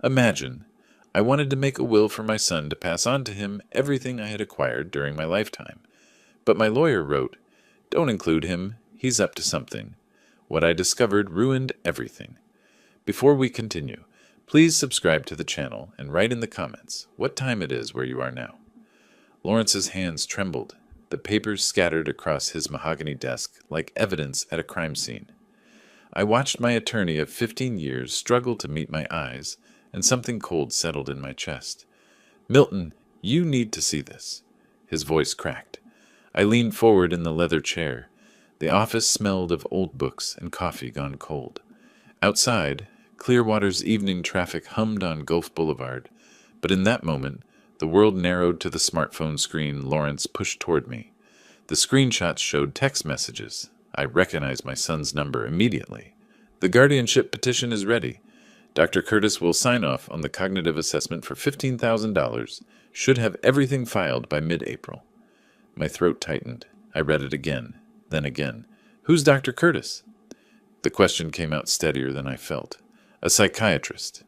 Imagine, I wanted to make a will for my son to pass on to him everything I had acquired during my lifetime. But my lawyer wrote, "Don't include him, he's up to something." What I discovered ruined everything. Before we continue, please subscribe to the channel and write in the comments what time it is where you are now. Lawrence's hands trembled. The papers scattered across his mahogany desk like evidence at a crime scene. I watched my attorney of 15 years struggle to meet my eyes, and something cold settled in my chest. "Milton, you need to see this." His voice cracked. I leaned forward in the leather chair. The office smelled of old books and coffee gone cold. Outside, Clearwater's evening traffic hummed on Gulf Boulevard, but in that moment, the world narrowed to the smartphone screen Lawrence pushed toward me. The screenshots showed text messages. I recognized my son's number immediately. "The guardianship petition is ready. Dr. Curtis will sign off on the cognitive assessment for $15,000. Should have everything filed by mid-April." My throat tightened. I read it again, then again. "Who's Dr. Curtis?" The question came out steadier than I felt. "A psychiatrist."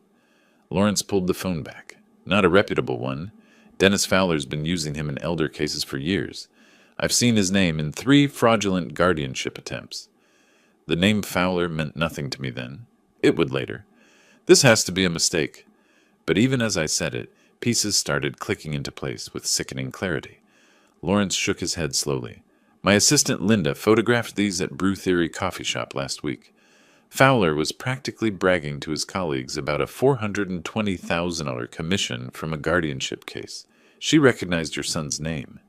Lawrence pulled the phone back. "Not a reputable one. Dennis Fowler's been using him in elder cases for years. I've seen his name in 3 fraudulent guardianship attempts." The name Fowler meant nothing to me then. It would later. "This has to be a mistake." But even as I said it, pieces started clicking into place with sickening clarity. Lawrence shook his head slowly. "My assistant Linda photographed these at Brew Theory coffee shop last week. Fowler was practically bragging to his colleagues about a $420,000 commission from a guardianship case. She recognized your son's name.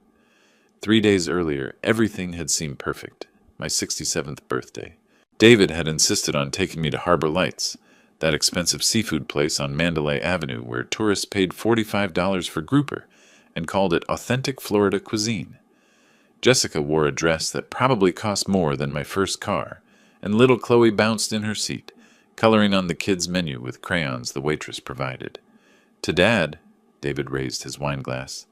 3 days earlier, everything had seemed perfect. My 67th birthday. David had insisted on taking me to Harbor Lights, that expensive seafood place on Mandalay Avenue where tourists paid $45 for grouper and called it authentic Florida cuisine. Jessica wore a dress that probably cost more than my first car, and little Chloe bounced in her seat, coloring on the kids' menu with crayons the waitress provided. To Dad, David raised his wine glass.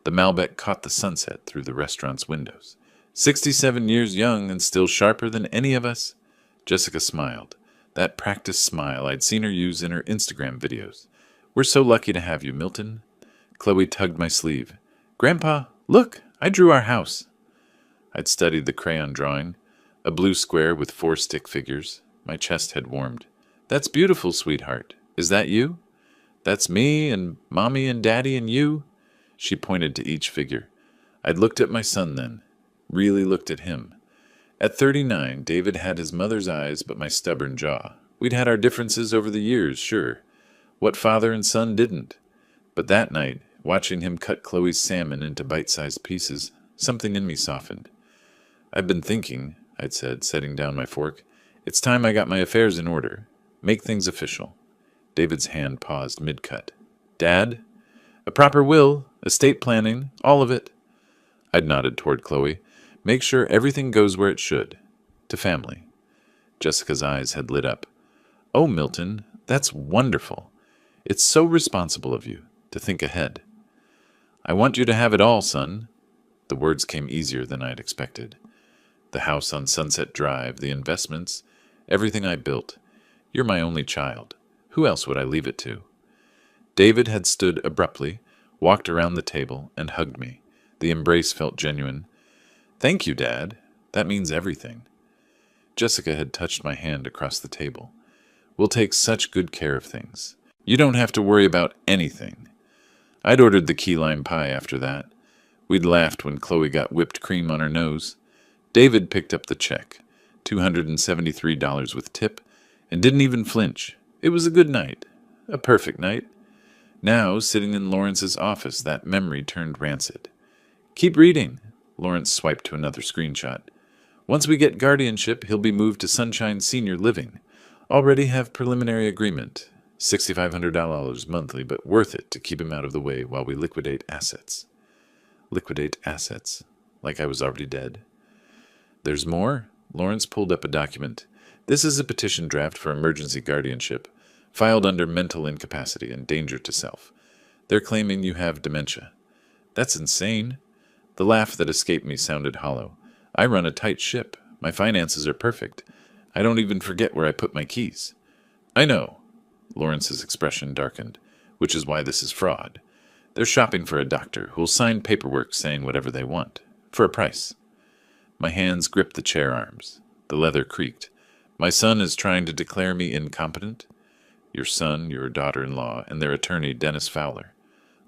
The Malbec caught the sunset through the restaurant's windows. 67 years young and still sharper than any of us? Jessica smiled. That practiced smile I'd seen her use in her Instagram videos. "We're so lucky to have you, Milton." Chloe tugged my sleeve. "Grandpa, look, I drew our house." I'd studied the crayon drawing, a blue square with 4 stick figures. My chest had warmed. "That's beautiful, sweetheart. Is that you?" "That's me and Mommy and Daddy and you." She pointed to each figure. I'd looked at my son then, really looked at him. At 39, David had his mother's eyes but my stubborn jaw. We'd had our differences over the years, sure. What father and son didn't? But that night, watching him cut Chloe's salmon into bite-sized pieces, something in me softened. "I've been thinking," I'd said, setting down my fork. "It's time I got my affairs in order. Make things official." David's hand paused mid-cut. "Dad? A proper will, estate planning, all of it." I'd nodded toward Chloe. "Make sure everything goes where it should. To family." Jessica's eyes had lit up. "Oh, Milton, that's wonderful. It's so responsible of you to think ahead." "I want you to have it all, son." The words came easier than I'd expected. The house on Sunset Drive, the investments, everything I built. You're my only child. Who else would I leave it to? David had stood abruptly, walked around the table, and hugged me. The embrace felt genuine. "Thank you, Dad. That means everything." Jessica had touched my hand across the table. "We'll take such good care of things. You don't have to worry about anything." I'd ordered the key lime pie after that. We'd laughed when Chloe got whipped cream on her nose. David picked up the check, $273 with tip, and didn't even flinch. It was a good night. A perfect night. Now, sitting in Lawrence's office, that memory turned rancid. "Keep reading." Lawrence swiped to another screenshot. "Once we get guardianship, he'll be moved to Sunshine Senior Living. Already have preliminary agreement. $6,500 monthly, but worth it to keep him out of the way while we liquidate assets." Liquidate assets? Like I was already dead. "There's more." Lawrence pulled up a document. "This is a petition draft for emergency guardianship, filed under mental incapacity and danger to self. They're claiming you have dementia." "That's insane." The laugh that escaped me sounded hollow. "I run a tight ship. My finances are perfect. I don't even forget where I put my keys." "I know." Lawrence's expression darkened. Which is why this is fraud. They're shopping for a doctor who'll sign paperwork saying whatever they want, for a price. My hands gripped the chair arms. The leather creaked. My son is trying to declare me incompetent? Your son, your daughter-in-law, and their attorney, Dennis Fowler.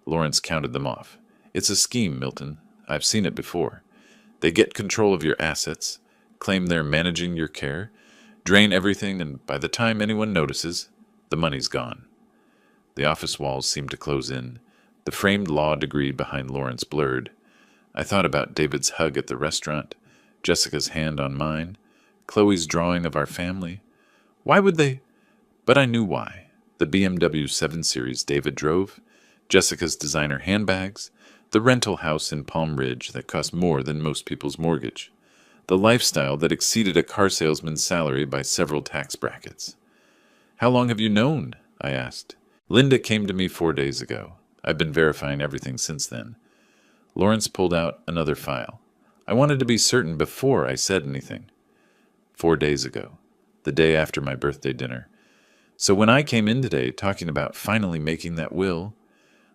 Lawrence counted them off. It's a scheme, Milton. I've seen it before. They get control of your assets, claim they're managing your care, drain everything, and by the time anyone notices, the money's gone. The office walls seemed to close in. The framed law degree behind Lawrence blurred. I thought about David's hug at the restaurant, Jessica's hand on mine, Chloe's drawing of our family. Why would they? But I knew why. The BMW 7 Series David drove, Jessica's designer handbags, the rental house in Palm Ridge that cost more than most people's mortgage, the lifestyle that exceeded a car salesman's salary by several tax brackets. How long have you known? I asked. Linda came to me 4 days ago. I've been verifying everything since then. Lawrence pulled out another file. I wanted to be certain before I said anything. 4 days ago, the day after my birthday dinner. So when I came in today talking about finally making that will,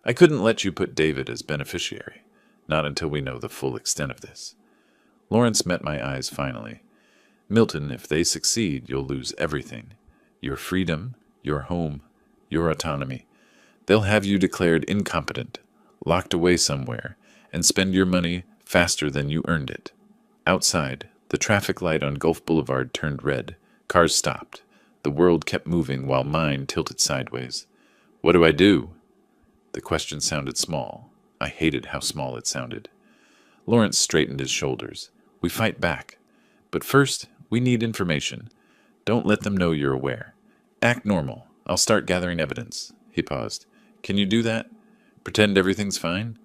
I couldn't let you put David as beneficiary, not until we know the full extent of this. Lawrence met my eyes finally. Milton, if they succeed, you'll lose everything. Your freedom, your home, your autonomy. They'll have you declared incompetent, locked away somewhere, and spend your money faster than you earned it. Outside, the traffic light on Gulf Boulevard turned red. Cars stopped. The world kept moving while mine tilted sideways. What do I do? The question sounded small. I hated how small it sounded. Lawrence straightened his shoulders. We fight back. But first, we need information. Don't let them know you're aware. Act normal. I'll start gathering evidence. He paused. Can you do that? Pretend everything's fine?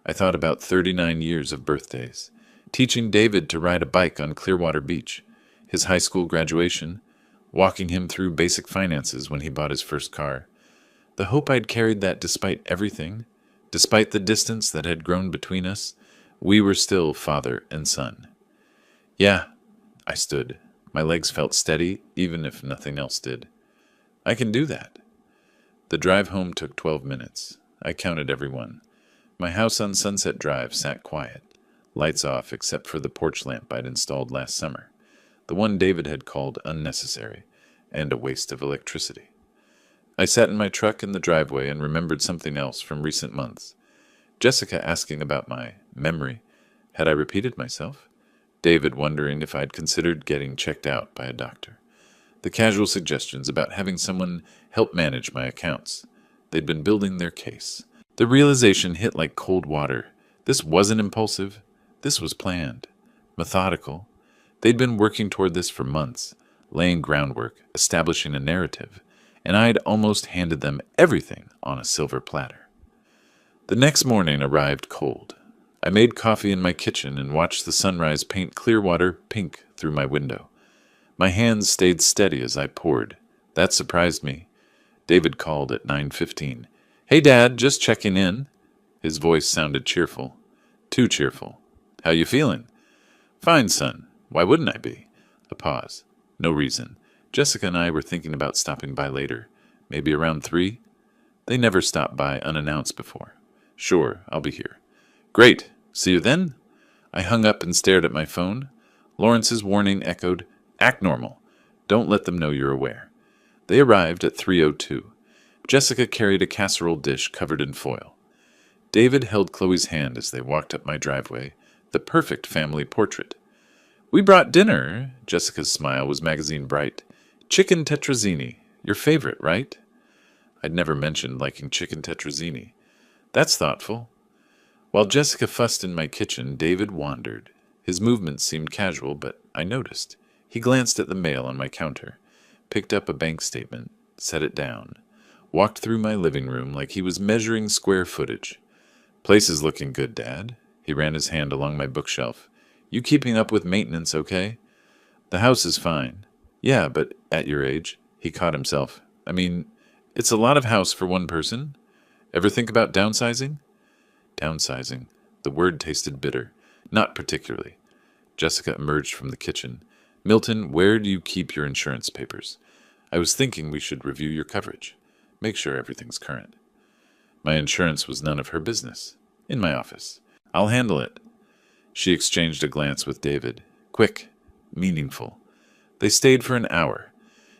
I thought about 39 years of birthdays. Teaching David to ride a bike on Clearwater Beach. His high school graduation. Walking him through basic finances when he bought his first car. The hope I'd carried that despite everything, despite the distance that had grown between us, we were still father and son. Yeah, I stood. My legs felt steady, even if nothing else did. I can do that. The drive home took 12 minutes. I counted every one. My house on Sunset Drive sat quiet, lights off except for the porch lamp I'd installed last summer, the one David had called unnecessary, and a waste of electricity. I sat in my truck in the driveway and remembered something else from recent months. Jessica asking about my memory. Had I repeated myself? David wondering if I'd considered getting checked out by a doctor. The casual suggestions about having someone help manage my accounts. They'd been building their case. The realization hit like cold water. This wasn't impulsive. This was planned. Methodical. They'd been working toward this for months, laying groundwork, establishing a narrative, and I'd almost handed them everything on a silver platter. The next morning arrived cold. I made coffee in my kitchen and watched the sunrise paint Clearwater pink through my window. My hands stayed steady as I poured. That surprised me. David called at 9:15. Hey, Dad, just checking in. His voice sounded cheerful. Too cheerful. How you feeling? Fine, son. Why wouldn't I be? A pause. No reason. Jessica and I were thinking about stopping by later. Maybe around 3? They never stopped by unannounced before. Sure, I'll be here. Great. See you then? I hung up and stared at my phone. Lawrence's warning echoed, Act normal. Don't let them know you're aware. They arrived at 3:02. Jessica carried a casserole dish covered in foil. David held Chloe's hand as they walked up my driveway, the perfect family portrait. We brought dinner. Jessica's smile was magazine bright. Chicken tetrazzini. Your favorite, right? I'd never mentioned liking chicken tetrazzini. That's thoughtful. While Jessica fussed in my kitchen, David wandered. His movements seemed casual, but I noticed. He glanced at the mail on my counter, picked up a bank statement, set it down, walked through my living room like he was measuring square footage. Place is looking good, Dad. He ran his hand along my bookshelf. You keeping up with maintenance, okay? The house is fine. Yeah, but at your age, he caught himself. I mean, it's a lot of house for one person. Ever think about downsizing? Downsizing. The word tasted bitter. Not particularly. Jessica emerged from the kitchen. Milton, where do you keep your insurance papers? I was thinking we should review your coverage. Make sure everything's current. My insurance was none of her business. In my office. I'll handle it. She exchanged a glance with David. Quick. Meaningful. They stayed for an hour.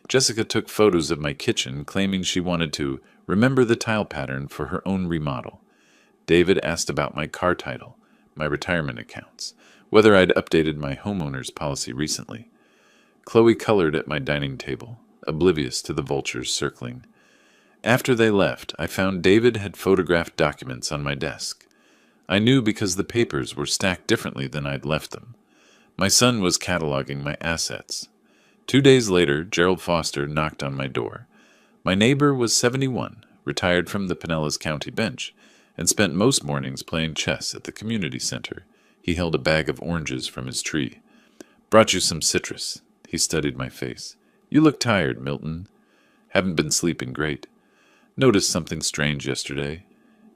Jessica took photos of my kitchen, claiming she wanted to remember the tile pattern for her own remodel. David asked about my car title, my retirement accounts, whether I'd updated my homeowner's policy recently. Chloe colored at my dining table, oblivious to the vultures circling. After they left, I found David had photographed documents on my desk. I knew because the papers were stacked differently than I'd left them. My son was cataloging my assets. 2 days later, Gerald Foster knocked on my door. My neighbor was 71, retired from the Pinellas County bench, and spent most mornings playing chess at the community center. He held a bag of oranges from his tree. Brought you some citrus. He studied my face. You look tired, Milton. Haven't been sleeping great. Noticed something strange yesterday.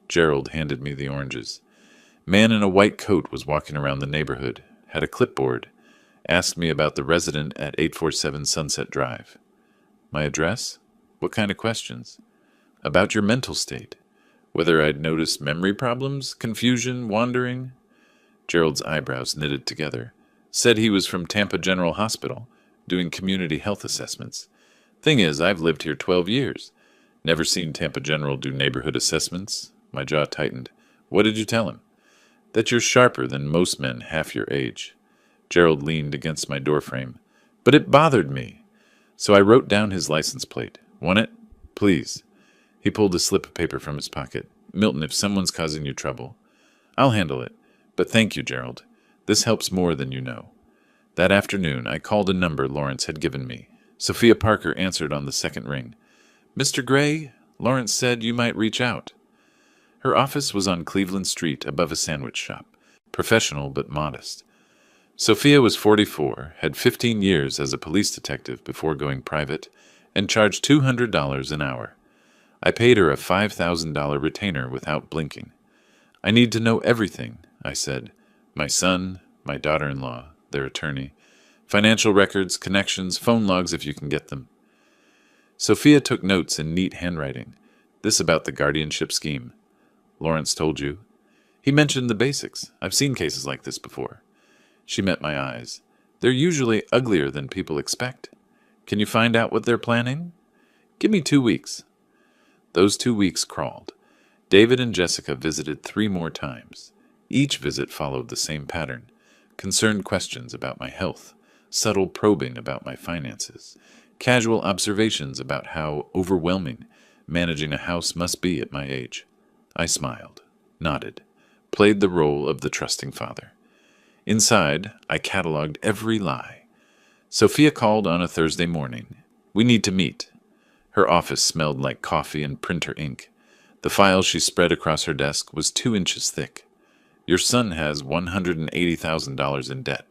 Gerald handed me the oranges. Man in a white coat was walking around the neighborhood, had a clipboard, asked me about the resident at 847 Sunset Drive. My address? What kind of questions? About your mental state. Whether I'd noticed memory problems, confusion, wandering. Gerald's eyebrows knitted together. Said he was from Tampa General Hospital, doing community health assessments. Thing is, I've lived here 12 years. Never seen Tampa General do neighborhood assessments. My jaw tightened. What did you tell him? That you're sharper than most men half your age. Gerald leaned against my doorframe. But it bothered me. So I wrote down his license plate. Want it? Please. He pulled a slip of paper from his pocket. Milton, if someone's causing you trouble. I'll handle it. But thank you, Gerald. This helps more than you know. That afternoon, I called a number Lawrence had given me. Sophia Parker answered on the second ring. Mr. Gray, Lawrence said you might reach out. Her office was on Cleveland Street above a sandwich shop. Professional but modest. Sophia was 44, had 15 years as a police detective before going private, and charged $200 an hour. I paid her a $5,000 retainer without blinking. I need to know everything, I said. My son, my daughter-in-law, their attorney, financial records, connections, phone logs if you can get them. Sophia took notes in neat handwriting. This about the guardianship scheme. Lawrence told you. He mentioned the basics. I've seen cases like this before. She met my eyes. They're usually uglier than people expect. Can you find out what they're planning? Give me 2 weeks. Those 2 weeks crawled. David and Jessica visited 3 more times. Each visit followed the same pattern. Concerned questions about my health, subtle probing about my finances, casual observations about how overwhelming managing a house must be at my age. I smiled, nodded, played the role of the trusting father. Inside, I cataloged every lie. Sophia called on a Thursday morning. We need to meet. Her office smelled like coffee and printer ink. The file she spread across her desk was 2 inches thick. Your son has $180,000 in debt.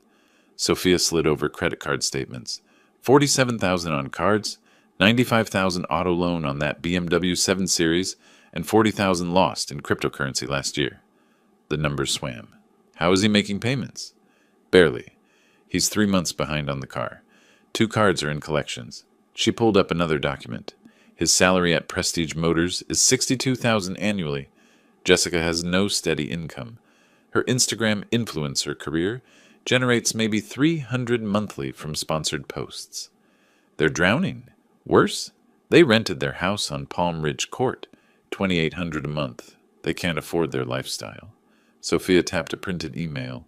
Sophia slid over credit card statements. $47,000 on cards, $95,000 auto loan on that BMW 7 Series, and $40,000 lost in cryptocurrency last year. The numbers swam. How is he making payments? Barely. He's 3 months behind on the car. 2 cards are in collections. She pulled up another document. His salary at Prestige Motors is $62,000 annually. Jessica has no steady income. Her Instagram influencer career generates maybe $300 monthly from sponsored posts. They're drowning. Worse, they rented their house on Palm Ridge Court, $2,800 a month. They can't afford their lifestyle. Sophia tapped a printed email.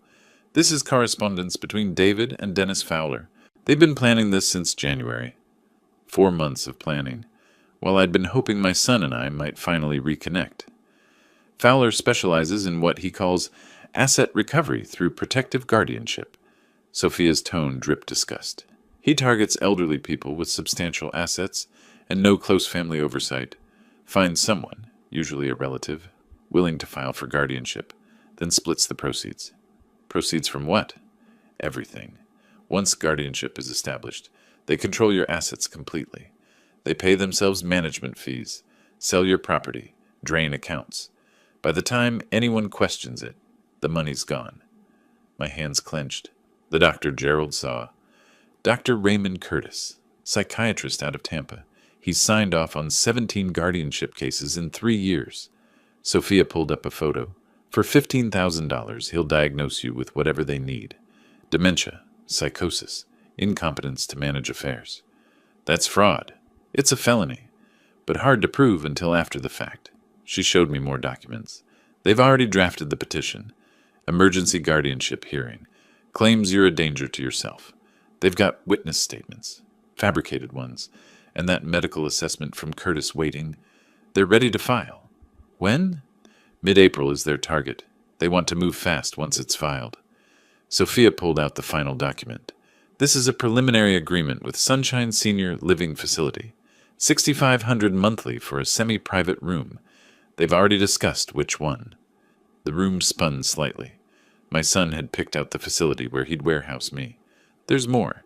This is correspondence between David and Dennis Fowler. They've been planning this since January. 4 months of planning, while I'd been hoping my son and I might finally reconnect. Fowler specializes in what he calls asset recovery through protective guardianship. Sophia's tone dripped disgust. He targets elderly people with substantial assets and no close family oversight. Finds someone, usually a relative, willing to file for guardianship, then splits the proceeds. Proceeds from what? Everything. Once guardianship is established, they control your assets completely. They pay themselves management fees, sell your property, drain accounts. By the time anyone questions it, the money's gone. My hands clenched. The Dr. Gerald saw. Dr. Raymond Curtis, psychiatrist out of Tampa. He's signed off on 17 guardianship cases in 3 years. Sophia pulled up a photo. For $15,000, he'll diagnose you with whatever they need. Dementia, psychosis, incompetence to manage affairs. That's fraud. It's a felony, but hard to prove until after the fact. She showed me more documents. They've already drafted the petition. Emergency guardianship hearing. Claims you're a danger to yourself. They've got witness statements, fabricated ones, and that medical assessment from Curtis waiting. They're ready to file. When? Mid-April is their target. They want to move fast once it's filed. Sophia pulled out the final document. This is a preliminary agreement with Sunshine Senior Living Facility. $6,500 monthly for a semi-private room. They've already discussed which one. The room spun slightly. My son had picked out the facility where he'd warehouse me. There's more.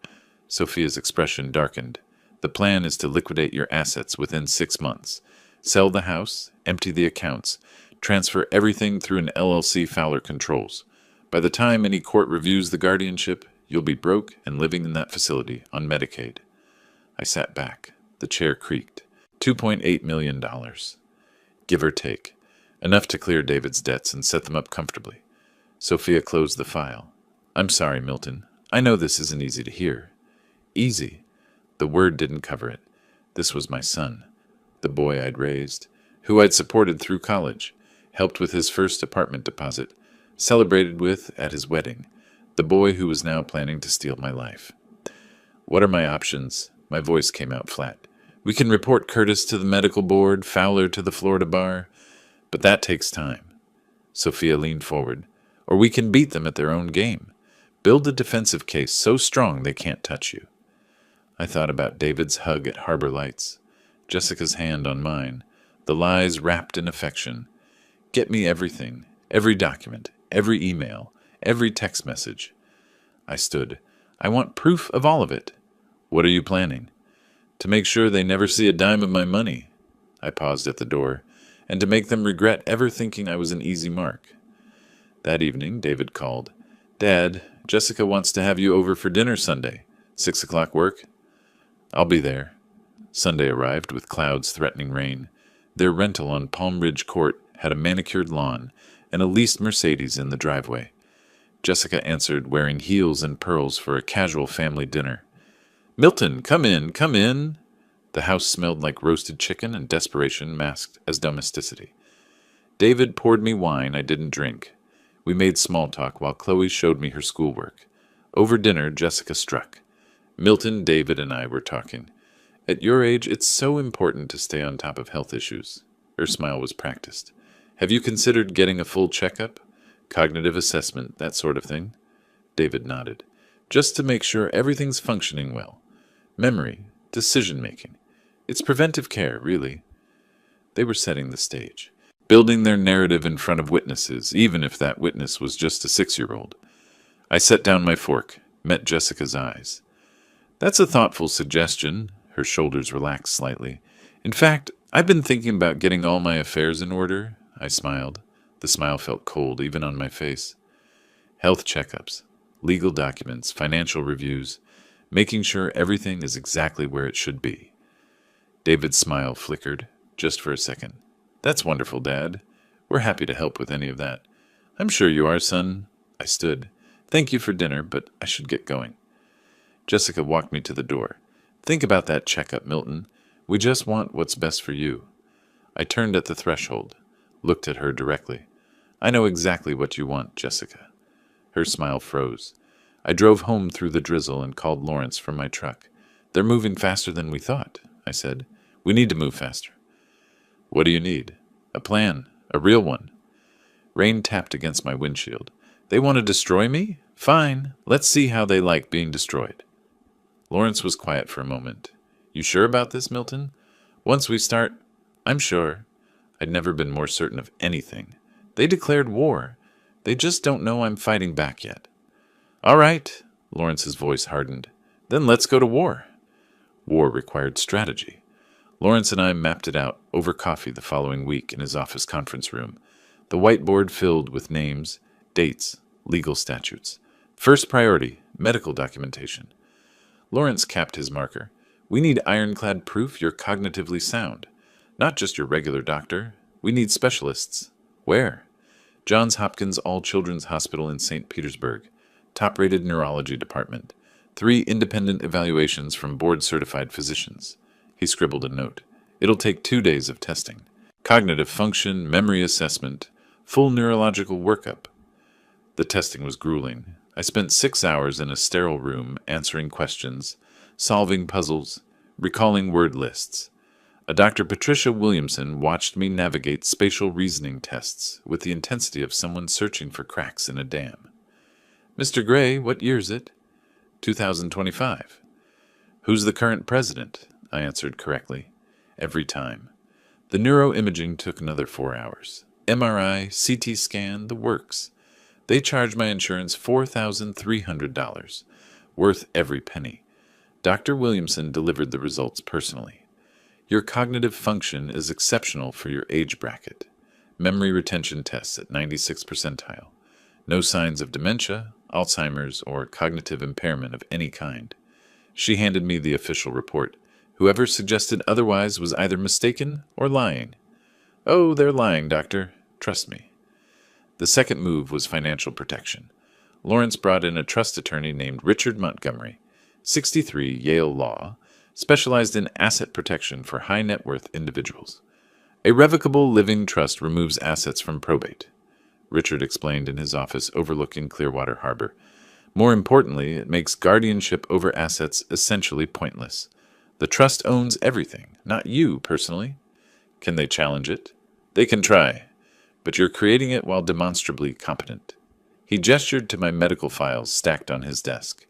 Sophia's expression darkened. The plan is to liquidate your assets within 6 months. Sell the house, empty the accounts, transfer everything through an LLC Fowler controls. By the time any court reviews the guardianship, you'll be broke and living in that facility on Medicaid. I sat back. The chair creaked. $2.8 million. Give or take. Enough to clear David's debts and set them up comfortably. Sophia closed the file. I'm sorry, Milton. I know this isn't easy to hear. Easy. The word didn't cover it. This was my son. The boy I'd raised. Who I'd supported through college. Helped with his first apartment deposit. Celebrated with at his wedding. The boy who was now planning to steal my life. What are my options? My voice came out flat. We can report Curtis to the medical board, Fowler to the Florida bar, but that takes time. Sophia leaned forward. Or we can beat them at their own game. Build a defensive case so strong they can't touch you. I thought about David's hug at Harbor Lights, Jessica's hand on mine, the lies wrapped in affection. Get me everything, every document, every email, every text message. I stood. I want proof of all of it. What are you planning? To make sure they never see a dime of my money. I paused at the door, and to make them regret ever thinking I was an easy mark. That evening, David called. Dad, Jessica wants to have you over for dinner Sunday. 6 o'clock work? I'll be there. Sunday arrived with clouds threatening rain. Their rental on Palm Ridge Court had a manicured lawn and a leased Mercedes in the driveway. Jessica answered wearing heels and pearls for a casual family dinner. Milton, come in, come in. The house smelled like roasted chicken and desperation masked as domesticity. David poured me wine I didn't drink. We made small talk while Chloe showed me her schoolwork. Over dinner, Jessica struck. Milton, David, and I were talking. At your age, it's so important to stay on top of health issues. Her smile was practiced. Have you considered getting a full checkup? Cognitive assessment, that sort of thing? David nodded. Just to make sure everything's functioning well. Memory, decision-making. It's preventive care, really. They were setting the stage, building their narrative in front of witnesses, even if that witness was just a 6-year-old. I set down my fork, met Jessica's eyes. That's a thoughtful suggestion. Her shoulders relaxed slightly. In fact, I've been thinking about getting all my affairs in order. I smiled. The smile felt cold, even on my face. Health checkups, legal documents, financial reviews, making sure everything is exactly where it should be. David's smile flickered, just for a second. That's wonderful, Dad. We're happy to help with any of that. I'm sure you are, son. I stood. Thank you for dinner, but I should get going. Jessica walked me to the door. Think about that checkup, Milton. We just want what's best for you. I turned at the threshold, looked at her directly. I know exactly what you want, Jessica. Her smile froze. I drove home through the drizzle and called Lawrence from my truck. They're moving faster than we thought, I said. We need to move faster. What do you need? A plan. A real one. Rain tapped against my windshield. They want to destroy me? Fine. Let's see how they like being destroyed. Lawrence was quiet for a moment. You sure about this, Milton? Once we start, I'm sure. I'd never been more certain of anything. They declared war. They just don't know I'm fighting back yet. All right, Lawrence's voice hardened. Then let's go to war. War required strategy. Lawrence and I mapped it out over coffee the following week in his office conference room, the whiteboard filled with names, dates, legal statutes. First priority, medical documentation. Lawrence capped his marker. We need ironclad proof you're cognitively sound. Not just your regular doctor. We need specialists. Where? Johns Hopkins All Children's Hospital in St. Petersburg. Top-rated neurology department. 3 independent evaluations from board-certified physicians. He scribbled a note. It'll take 2 days of testing. Cognitive function, memory assessment, full neurological workup. The testing was grueling. I spent 6 hours in a sterile room answering questions, solving puzzles, recalling word lists. A Dr. Patricia Williamson watched me navigate spatial reasoning tests with the intensity of someone searching for cracks in a dam. Mr. Gray, what year is it? 2025. Who's the current president? I answered correctly. Every time. The neuroimaging took another 4 hours. MRI, CT scan, the works. They charged my insurance $4,300. Worth every penny. Dr. Williamson delivered the results personally. Your cognitive function is exceptional for your age bracket. Memory retention tests at 96th percentile. No signs of dementia, Alzheimer's, or cognitive impairment of any kind. She handed me the official report. Whoever suggested otherwise was either mistaken or lying. Oh, they're lying, doctor. Trust me. The second move was financial protection. Lawrence brought in a trust attorney named Richard Montgomery, 63, Yale Law, specialized in asset protection for high-net-worth individuals. A revocable living trust removes assets from probate, Richard explained in his office overlooking Clearwater Harbor. More importantly, it makes guardianship over assets essentially pointless. The trust owns everything, not you personally. Can they challenge it? They can try, but you're creating it while demonstrably competent. He gestured to my medical files stacked on his desk.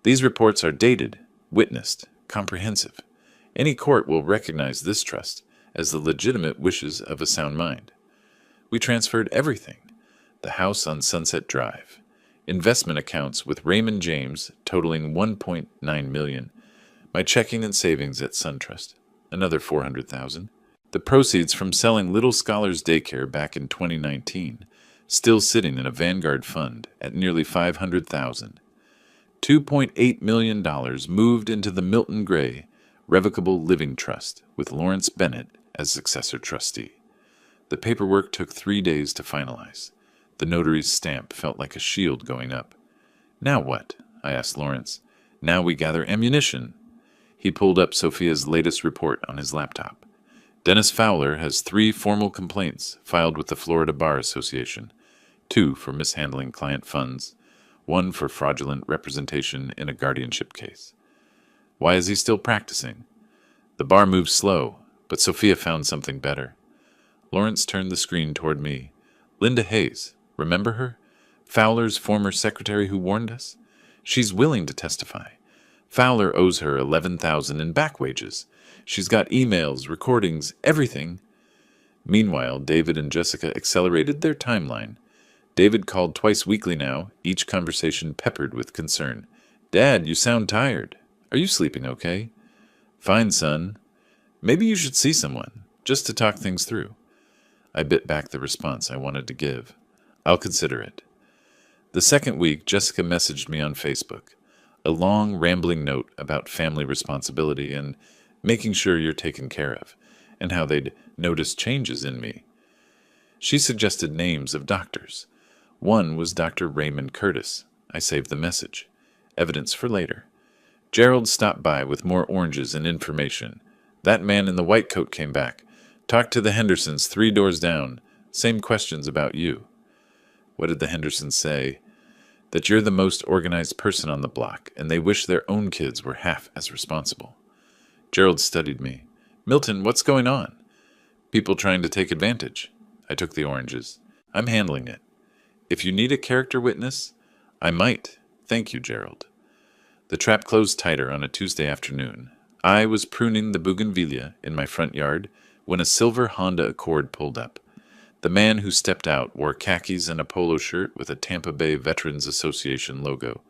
These reports are dated, witnessed, comprehensive. Any court will recognize this trust as the legitimate wishes of a sound mind. We transferred everything. The house on Sunset Drive. Investment accounts with Raymond James totaling $1.9 million. My checking and savings at SunTrust, another $400,000. The proceeds from selling Little Scholars Daycare back in 2019, still sitting in a Vanguard fund at nearly $500,000. $2.8 million moved into the Milton Gray Revocable Living Trust with Lawrence Bennett as successor trustee. The paperwork took 3 days to finalize. The notary's stamp felt like a shield going up. Now what? I asked Lawrence. Now we gather ammunition. He pulled up Sophia's latest report on his laptop. Dennis Fowler has 3 formal complaints filed with the Florida Bar Association, 2 for mishandling client funds, 1 for fraudulent representation in a guardianship case. Why is he still practicing? The bar moves slow, but Sophia found something better. Lawrence turned the screen toward me. Linda Hayes, remember her? Fowler's former secretary who warned us? She's willing to testify. Fowler owes her $11,000 in back wages. She's got emails, recordings, everything. Meanwhile, David and Jessica accelerated their timeline. David called twice weekly now, each conversation peppered with concern. Dad, you sound tired. Are you sleeping okay? Fine, son. Maybe you should see someone, just to talk things through. I bit back the response I wanted to give. I'll consider it. The second week, Jessica messaged me on Facebook. A long, rambling note about family responsibility and making sure you're taken care of, and how they'd noticed changes in me. She suggested names of doctors. One was Dr. Raymond Curtis. I saved the message. Evidence for later. Gerald stopped by with more oranges and information. That man in the white coat came back. Talked to the Hendersons 3 doors down. Same questions about you. What did the Hendersons say? That you're the most organized person on the block, and they wish their own kids were half as responsible. Gerald studied me. Milton, what's going on? People trying to take advantage. I took the oranges. I'm handling it. If you need a character witness, I might. Thank you, Gerald. The trap closed tighter on a Tuesday afternoon. I was pruning the bougainvillea in my front yard when a silver Honda Accord pulled up. The man who stepped out wore khakis and a polo shirt with a Tampa Bay Veterans Association logo.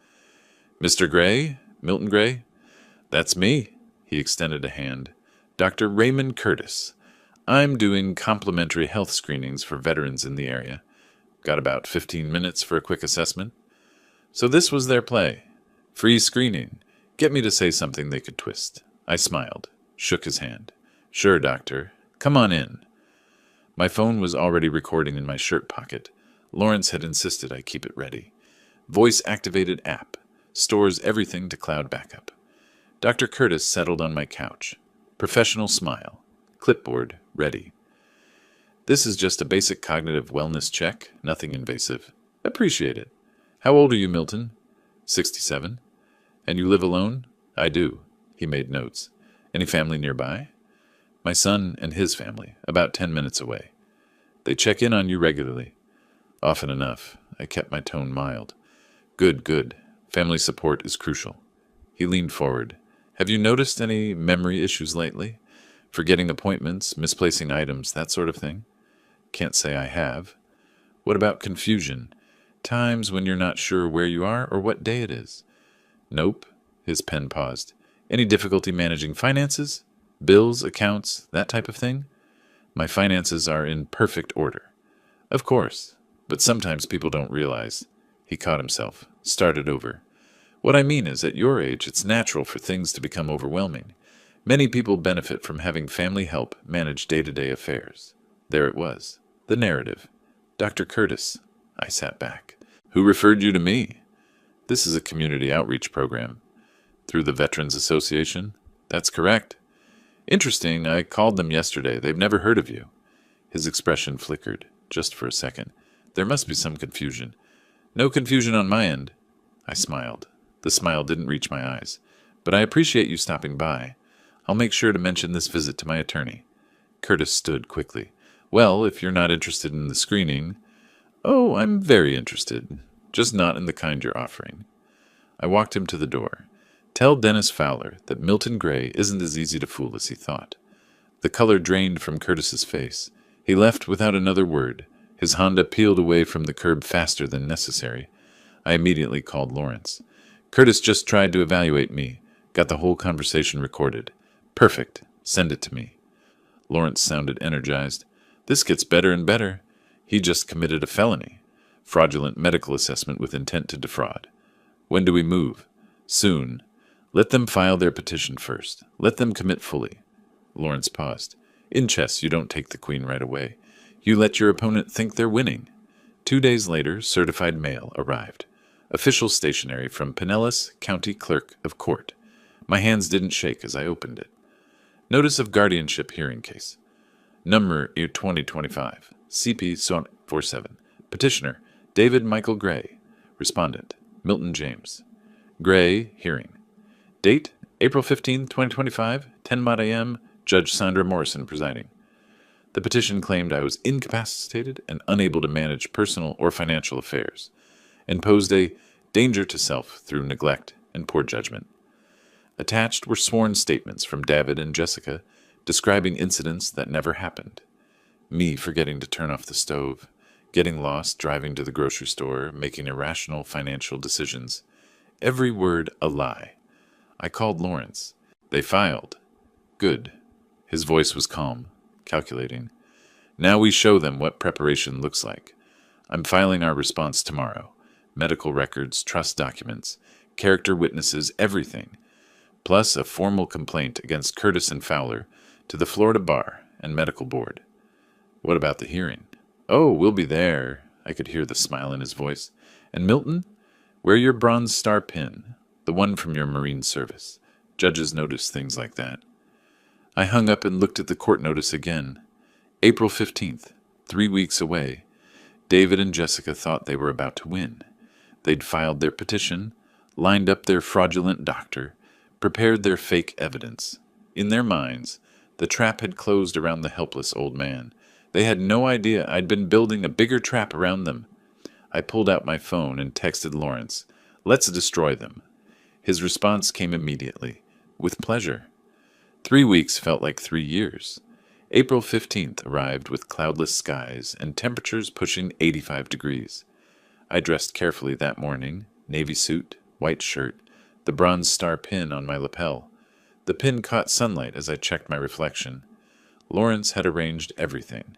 Mr. Gray? Milton Gray? That's me. He extended a hand. Dr. Raymond Curtis. I'm doing complimentary health screenings for veterans in the area. Got about 15 minutes for a quick assessment. So this was their play. Free screening. Get me to say something they could twist. I smiled, shook his hand. Sure, doctor. Come on in. My phone was already recording in my shirt pocket. Lawrence had insisted I keep it ready. Voice-activated app. Stores everything to cloud backup. Dr. Curtis settled on my couch. Professional smile. Clipboard ready. This is just a basic cognitive wellness check, nothing invasive. Appreciate it. How old are you, Milton? 67. And you live alone? I do. He made notes. Any family nearby? My son and his family, about 10 minutes away. They check in on you regularly. Often enough. I kept my tone mild. Good, good. Family support is crucial. He leaned forward. Have you noticed any memory issues lately? Forgetting appointments, misplacing items, that sort of thing? Can't say I have. What about confusion? Times when you're not sure where you are or what day it is? Nope. His pen paused. Any difficulty managing finances? Bills, accounts, that type of thing? My finances are in perfect order. Of course, but sometimes people don't realize. He caught himself, started over. What I mean is, at your age, it's natural for things to become overwhelming. Many people benefit from having family help manage day-to-day affairs. There it was, the narrative. Dr. Curtis. I sat back. Who referred you to me? This is a community outreach program. Through the Veterans Association? That's correct. Interesting, I called them yesterday. They've never heard of you. His expression flickered, just for a second. There must be some confusion. No confusion on my end. I smiled. The smile didn't reach my eyes. But I appreciate you stopping by. I'll make sure to mention this visit to my attorney. Curtis stood quickly. Well, if you're not interested in the screening... Oh, I'm very interested. Just not in the kind you're offering. I walked him to the door. Tell Dennis Fowler that Milton Gray isn't as easy to fool as he thought. The color drained from Curtis's face. He left without another word. His Honda peeled away from the curb faster than necessary. I immediately called Lawrence. Curtis just tried to evaluate me. Got the whole conversation recorded. Perfect. Send it to me. Lawrence sounded energized. This gets better and better. He just committed a felony. Fraudulent medical assessment with intent to defraud. When do we move? Soon. Let them file their petition first. Let them commit fully. Lawrence paused. In chess, you don't take the queen right away. You let your opponent think they're winning. 2 days later, certified mail arrived. Official stationery from Pinellas County Clerk of Court. My hands didn't shake as I opened it. Notice of guardianship hearing case. Number 2025. CP 47. Petitioner, David Michael Gray. Respondent, Milton James. Gray, hearing. Date, April 15, 2025, 10 a.m., Judge Sandra Morrison presiding. The petition claimed I was incapacitated and unable to manage personal or financial affairs, and posed a danger to self through neglect and poor judgment. Attached were sworn statements from David and Jessica describing incidents that never happened. Me forgetting to turn off the stove, getting lost driving to the grocery store, making irrational financial decisions. Every word a lie. I called Lawrence. They filed. Good. His voice was calm, calculating. Now we show them what preparation looks like. I'm filing our response tomorrow. Medical records, trust documents, character witnesses, everything. Plus a formal complaint against Curtis and Fowler to the Florida Bar and Medical Board. What about the hearing? Oh, we'll be there. I could hear the smile in his voice. And Milton? Wear your Bronze Star pin, the one from your Marine service. Judges notice things like that. I hung up and looked at the court notice again. April 15th, 3 weeks away. David and Jessica thought they were about to win. They'd filed their petition, lined up their fraudulent doctor, prepared their fake evidence. In their minds, the trap had closed around the helpless old man. They had no idea I'd been building a bigger trap around them. I pulled out my phone and texted Lawrence, "Let's destroy them." His response came immediately, "With pleasure." 3 weeks felt like 3 years. April 15th arrived with cloudless skies and temperatures pushing 85 degrees. I dressed carefully that morning, navy suit, white shirt, the Bronze Star pin on my lapel. The pin caught sunlight as I checked my reflection. Lawrence had arranged everything.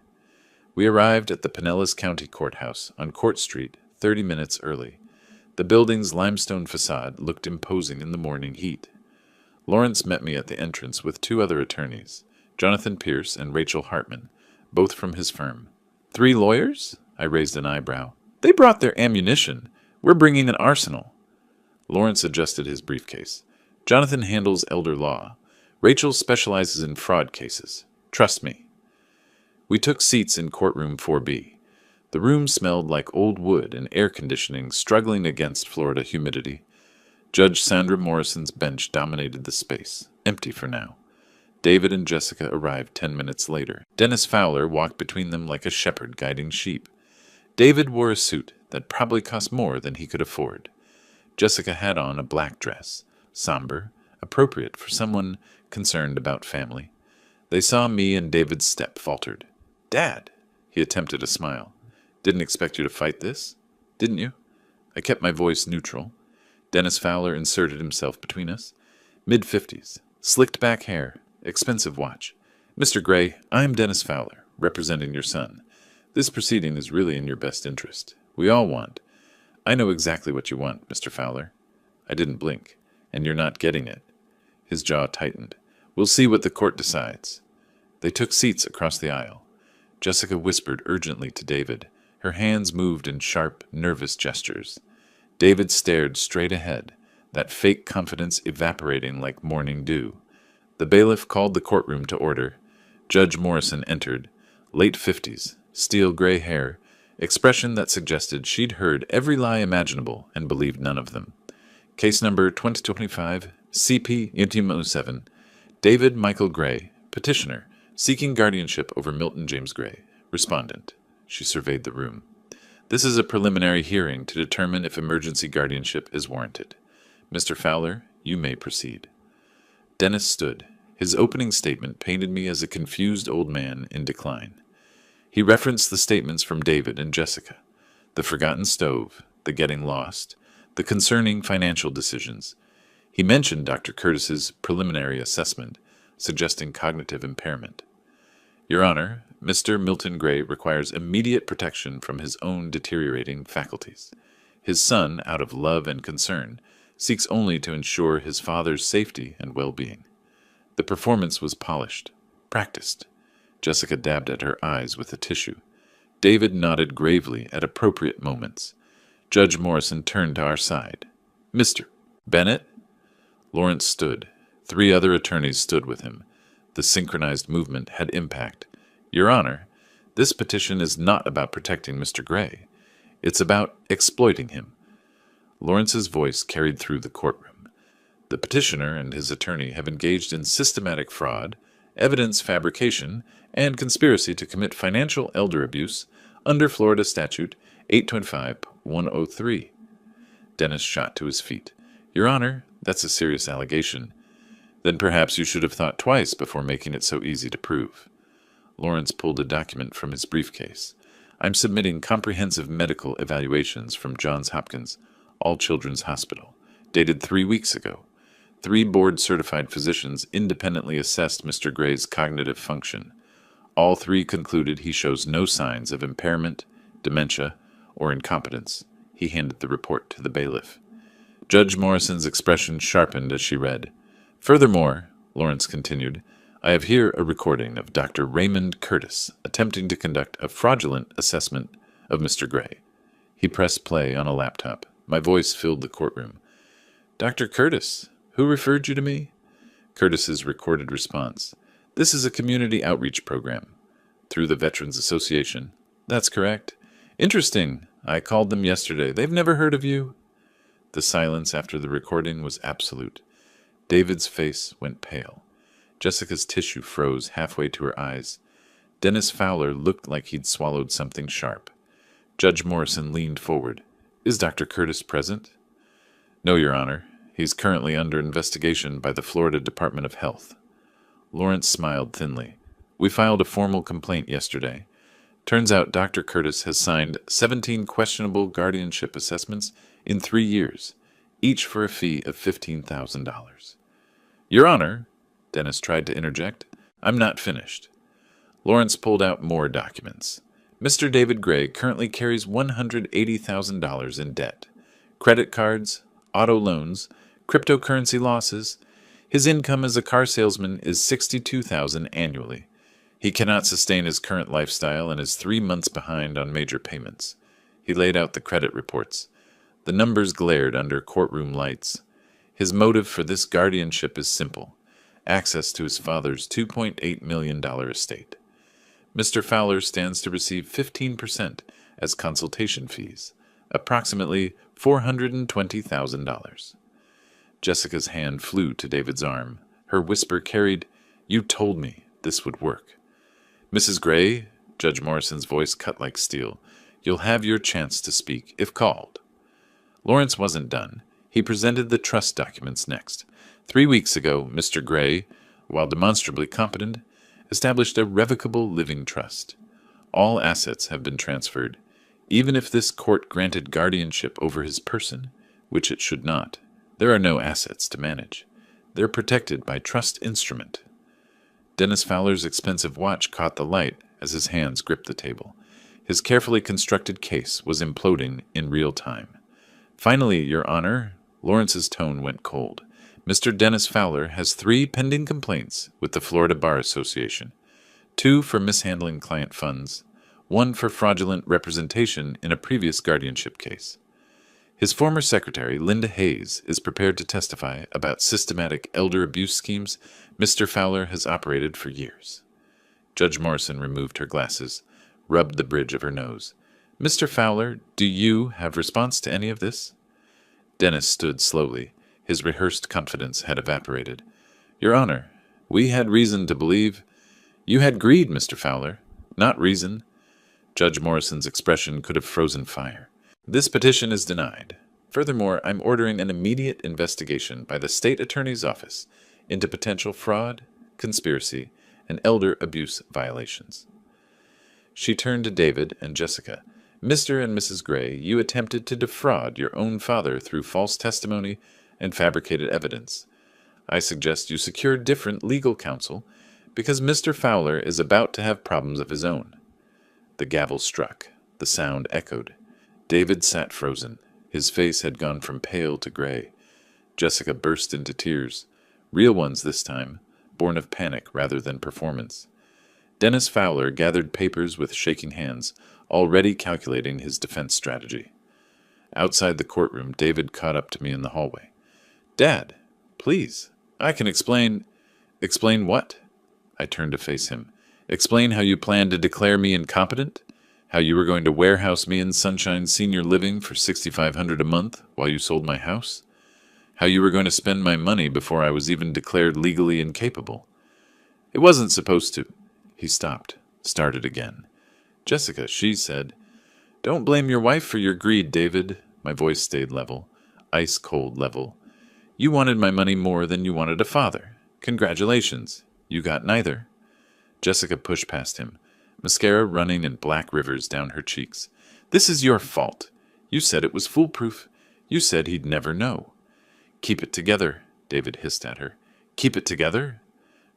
We arrived at the Pinellas County Courthouse on Court Street 30 minutes early. The building's limestone facade looked imposing in the morning heat. Lawrence met me at the entrance with two other attorneys, Jonathan Pierce and Rachel Hartman, both from his firm. 3 lawyers? I raised an eyebrow. They brought their ammunition. We're bringing an arsenal. Lawrence adjusted his briefcase. Jonathan handles elder law. Rachel specializes in fraud cases. Trust me. We took seats in courtroom 4B. The room smelled like old wood and air conditioning struggling against Florida humidity. Judge Sandra Morrison's bench dominated the space, empty for now. David and Jessica arrived 10 minutes later. Dennis Fowler walked between them like a shepherd guiding sheep. David wore a suit that probably cost more than he could afford. Jessica had on a black dress, somber, appropriate for someone concerned about family. They saw me and David's step faltered. "Dad!" He attempted a smile. "Didn't expect you to fight this, didn't you?" I kept my voice neutral. Dennis Fowler inserted himself between us. Mid-50s, slicked back hair, expensive watch. "Mr. Gray, I'm Dennis Fowler, representing your son. This proceeding is really in your best interest. We all want. I know exactly what you want, Mr. Fowler." I didn't blink. "And you're not getting it." His jaw tightened. "We'll see what the court decides." They took seats across the aisle. Jessica whispered urgently to David. Her hands moved in sharp, nervous gestures. David stared straight ahead, that fake confidence evaporating like morning dew. The bailiff called the courtroom to order. Judge Morrison entered, late 50s, steel gray hair, expression that suggested she'd heard every lie imaginable and believed none of them. Case number 2025, CP Ultimo 7, David Michael Gray, petitioner, seeking guardianship over Milton James Gray. Respondent. She surveyed the room. "This is a preliminary hearing to determine if emergency guardianship is warranted. Mr. Fowler, you may proceed." Dennis stood. His opening statement painted me as a confused old man in decline. He referenced the statements from David and Jessica, the forgotten stove, the getting lost, the concerning financial decisions. He mentioned Dr. Curtis's preliminary assessment, suggesting cognitive impairment. "Your Honor, Mr. Milton Gray requires immediate protection from his own deteriorating faculties. His son, out of love and concern, seeks only to ensure his father's safety and well-being." The performance was polished, practiced. Jessica dabbed at her eyes with a tissue. David nodded gravely at appropriate moments. Judge Morrison turned to our side. "Mr. Bennett?" Lawrence stood. 3 other attorneys stood with him. The synchronized movement had impact. "Your Honor, this petition is not about protecting Mr. Gray. It's about exploiting him." Lawrence's voice carried through the courtroom. "The petitioner and his attorney have engaged in systematic fraud, evidence fabrication, and conspiracy to commit financial elder abuse under Florida Statute 825-103. Dennis shot to his feet. "Your Honor, that's a serious allegation. Then perhaps you should have thought twice before making it so easy to prove." Lawrence pulled a document from his briefcase. "I'm submitting comprehensive medical evaluations from Johns Hopkins, All Children's Hospital, dated 3 weeks ago. 3 board-certified physicians independently assessed Mr. Gray's cognitive function. All 3 concluded he shows no signs of impairment, dementia, or incompetence." He handed the report to the bailiff. Judge Morrison's expression sharpened as she read. "Furthermore," Lawrence continued, "I have here a recording of Dr. Raymond Curtis attempting to conduct a fraudulent assessment of Mr. Gray." He pressed play on a laptop. My voice filled the courtroom. "Dr. Curtis, who referred you to me?" Curtis's recorded response. "This is a community outreach program. Through the Veterans Association." "That's correct." "Interesting. I called them yesterday. They've never heard of you?" The silence after the recording was absolute. David's face went pale. Jessica's tissue froze halfway to her eyes. Dennis Fowler looked like he'd swallowed something sharp. Judge Morrison leaned forward. "Is Dr. Curtis present?" "No, Your Honor. He's currently under investigation by the Florida Department of Health." Lawrence smiled thinly. "We filed a formal complaint yesterday. Turns out Dr. Curtis has signed 17 questionable guardianship assessments in 3 years, each for a fee of $15,000. "Your Honor," Dennis tried to interject, "I'm not finished." Lawrence pulled out more documents. "Mr. David Gray currently carries $180,000 in debt. Credit cards, auto loans, cryptocurrency losses. His income as a car salesman is $62,000 annually. He cannot sustain his current lifestyle and is 3 months behind on major payments. He laid out the credit reports. The numbers glared under courtroom lights. His motive for this guardianship is simple: access to his father's $2.8 million estate. Mr. Fowler stands to receive 15% as consultation fees, approximately $420,000. Jessica's hand flew to David's arm. Her whisper carried, "You told me this would work." "Mrs. Gray," Judge Morrison's voice cut like steel, "you'll have your chance to speak, if called." Lawrence wasn't done. He presented the trust documents next. 3 weeks ago, Mr. Gray, while demonstrably competent, established a revocable living trust. All assets have been transferred, even if this court granted guardianship over his person, which it should not. There are no assets to manage. They're protected by trust instrument. Dennis Fowler's expensive watch caught the light as his hands gripped the table. His carefully constructed case was imploding in real time. "Finally, Your Honor," Lawrence's tone went cold. "Mr. Dennis Fowler has 3 pending complaints with the Florida Bar Association. 2 for mishandling client funds, 1 for fraudulent representation in a previous guardianship case. His former secretary, Linda Hayes, is prepared to testify about systematic elder abuse schemes Mr. Fowler has operated for years." Judge Morrison removed her glasses, rubbed the bridge of her nose. "Mr. Fowler, do you have response to any of this?" Dennis stood slowly. His rehearsed confidence had evaporated. "Your Honor, we had reason to believe—" "You had greed, Mr. Fowler, not reason." Judge Morrison's expression could have frozen fire. "This petition is denied. Furthermore, I'm ordering an immediate investigation by the State Attorney's Office into potential fraud, conspiracy, and elder abuse violations." She turned to David and Jessica. "Mr. and Mrs. Gray, you attempted to defraud your own father through false testimony and fabricated evidence. I suggest you secure different legal counsel because Mr. Fowler is about to have problems of his own." The gavel struck. The sound echoed. David sat frozen. His face had gone from pale to gray. Jessica burst into tears, real ones this time, born of panic rather than performance. Dennis Fowler gathered papers with shaking hands, already calculating his defense strategy. Outside the courtroom, David caught up to me in the hallway. "Dad, please, I can explain—" "Explain what?" I turned to face him. "Explain how you planned to declare me incompetent? How you were going to warehouse me in Sunshine Senior Living for $6,500 a month while you sold my house? How you were going to spend my money before I was even declared legally incapable? It wasn't supposed to." He stopped, started again. "Jessica," she said. "Don't blame your wife for your greed, David." My voice stayed level, ice-cold level. "You wanted my money more than you wanted a father. Congratulations. You got neither." Jessica pushed past him, mascara running in black rivers down her cheeks. "This is your fault. You said it was foolproof. You said he'd never know." "Keep it together," David hissed at her. "Keep it together?"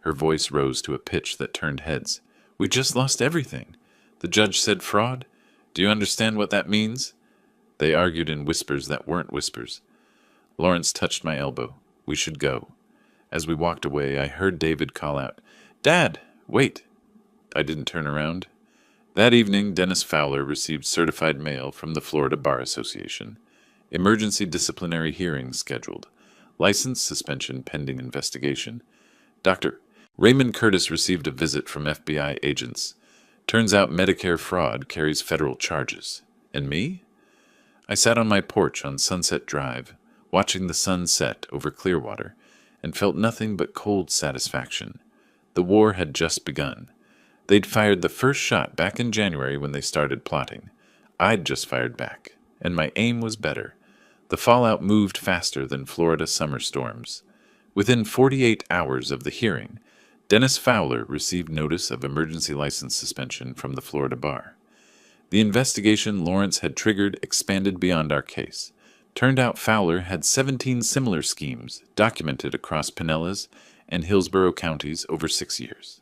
Her voice rose to a pitch that turned heads. "We just lost everything. The judge said fraud. Do you understand what that means?" They argued in whispers that weren't whispers. Lawrence touched my elbow. We should go. As we walked away, I heard David call out, "Dad, wait." I didn't turn around. That evening, Dennis Fowler received certified mail from the Florida Bar Association. Emergency disciplinary hearings scheduled. License suspension pending investigation. Dr. Raymond Curtis received a visit from FBI agents. Turns out Medicare fraud carries federal charges. And me? I sat on my porch on Sunset Drive, watching the sun set over Clearwater, and felt nothing but cold satisfaction. The war had just begun. They'd fired the first shot back in January when they started plotting. I'd just fired back, and my aim was better. The fallout moved faster than Florida summer storms. Within 48 hours of the hearing, Dennis Fowler received notice of emergency license suspension from the Florida Bar. The investigation Lawrence had triggered expanded beyond our case. Turned out Fowler had 17 similar schemes documented across Pinellas and Hillsborough counties over 6 years.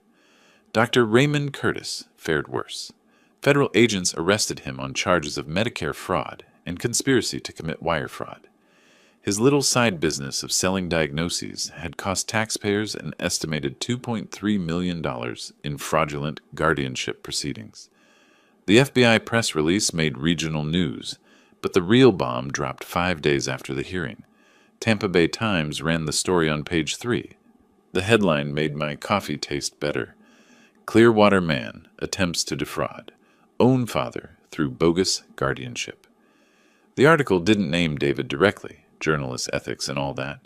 Dr. Raymond Curtis fared worse. Federal agents arrested him on charges of Medicare fraud and conspiracy to commit wire fraud. His little side business of selling diagnoses had cost taxpayers an estimated $2.3 million in fraudulent guardianship proceedings. The FBI press release made regional news, but the real bomb dropped 5 days after the hearing. Tampa Bay Times ran the story on page 3. The headline made my coffee taste better. Clearwater man attempts to defraud own father through bogus guardianship. The article didn't name David directly, journalist ethics and all that,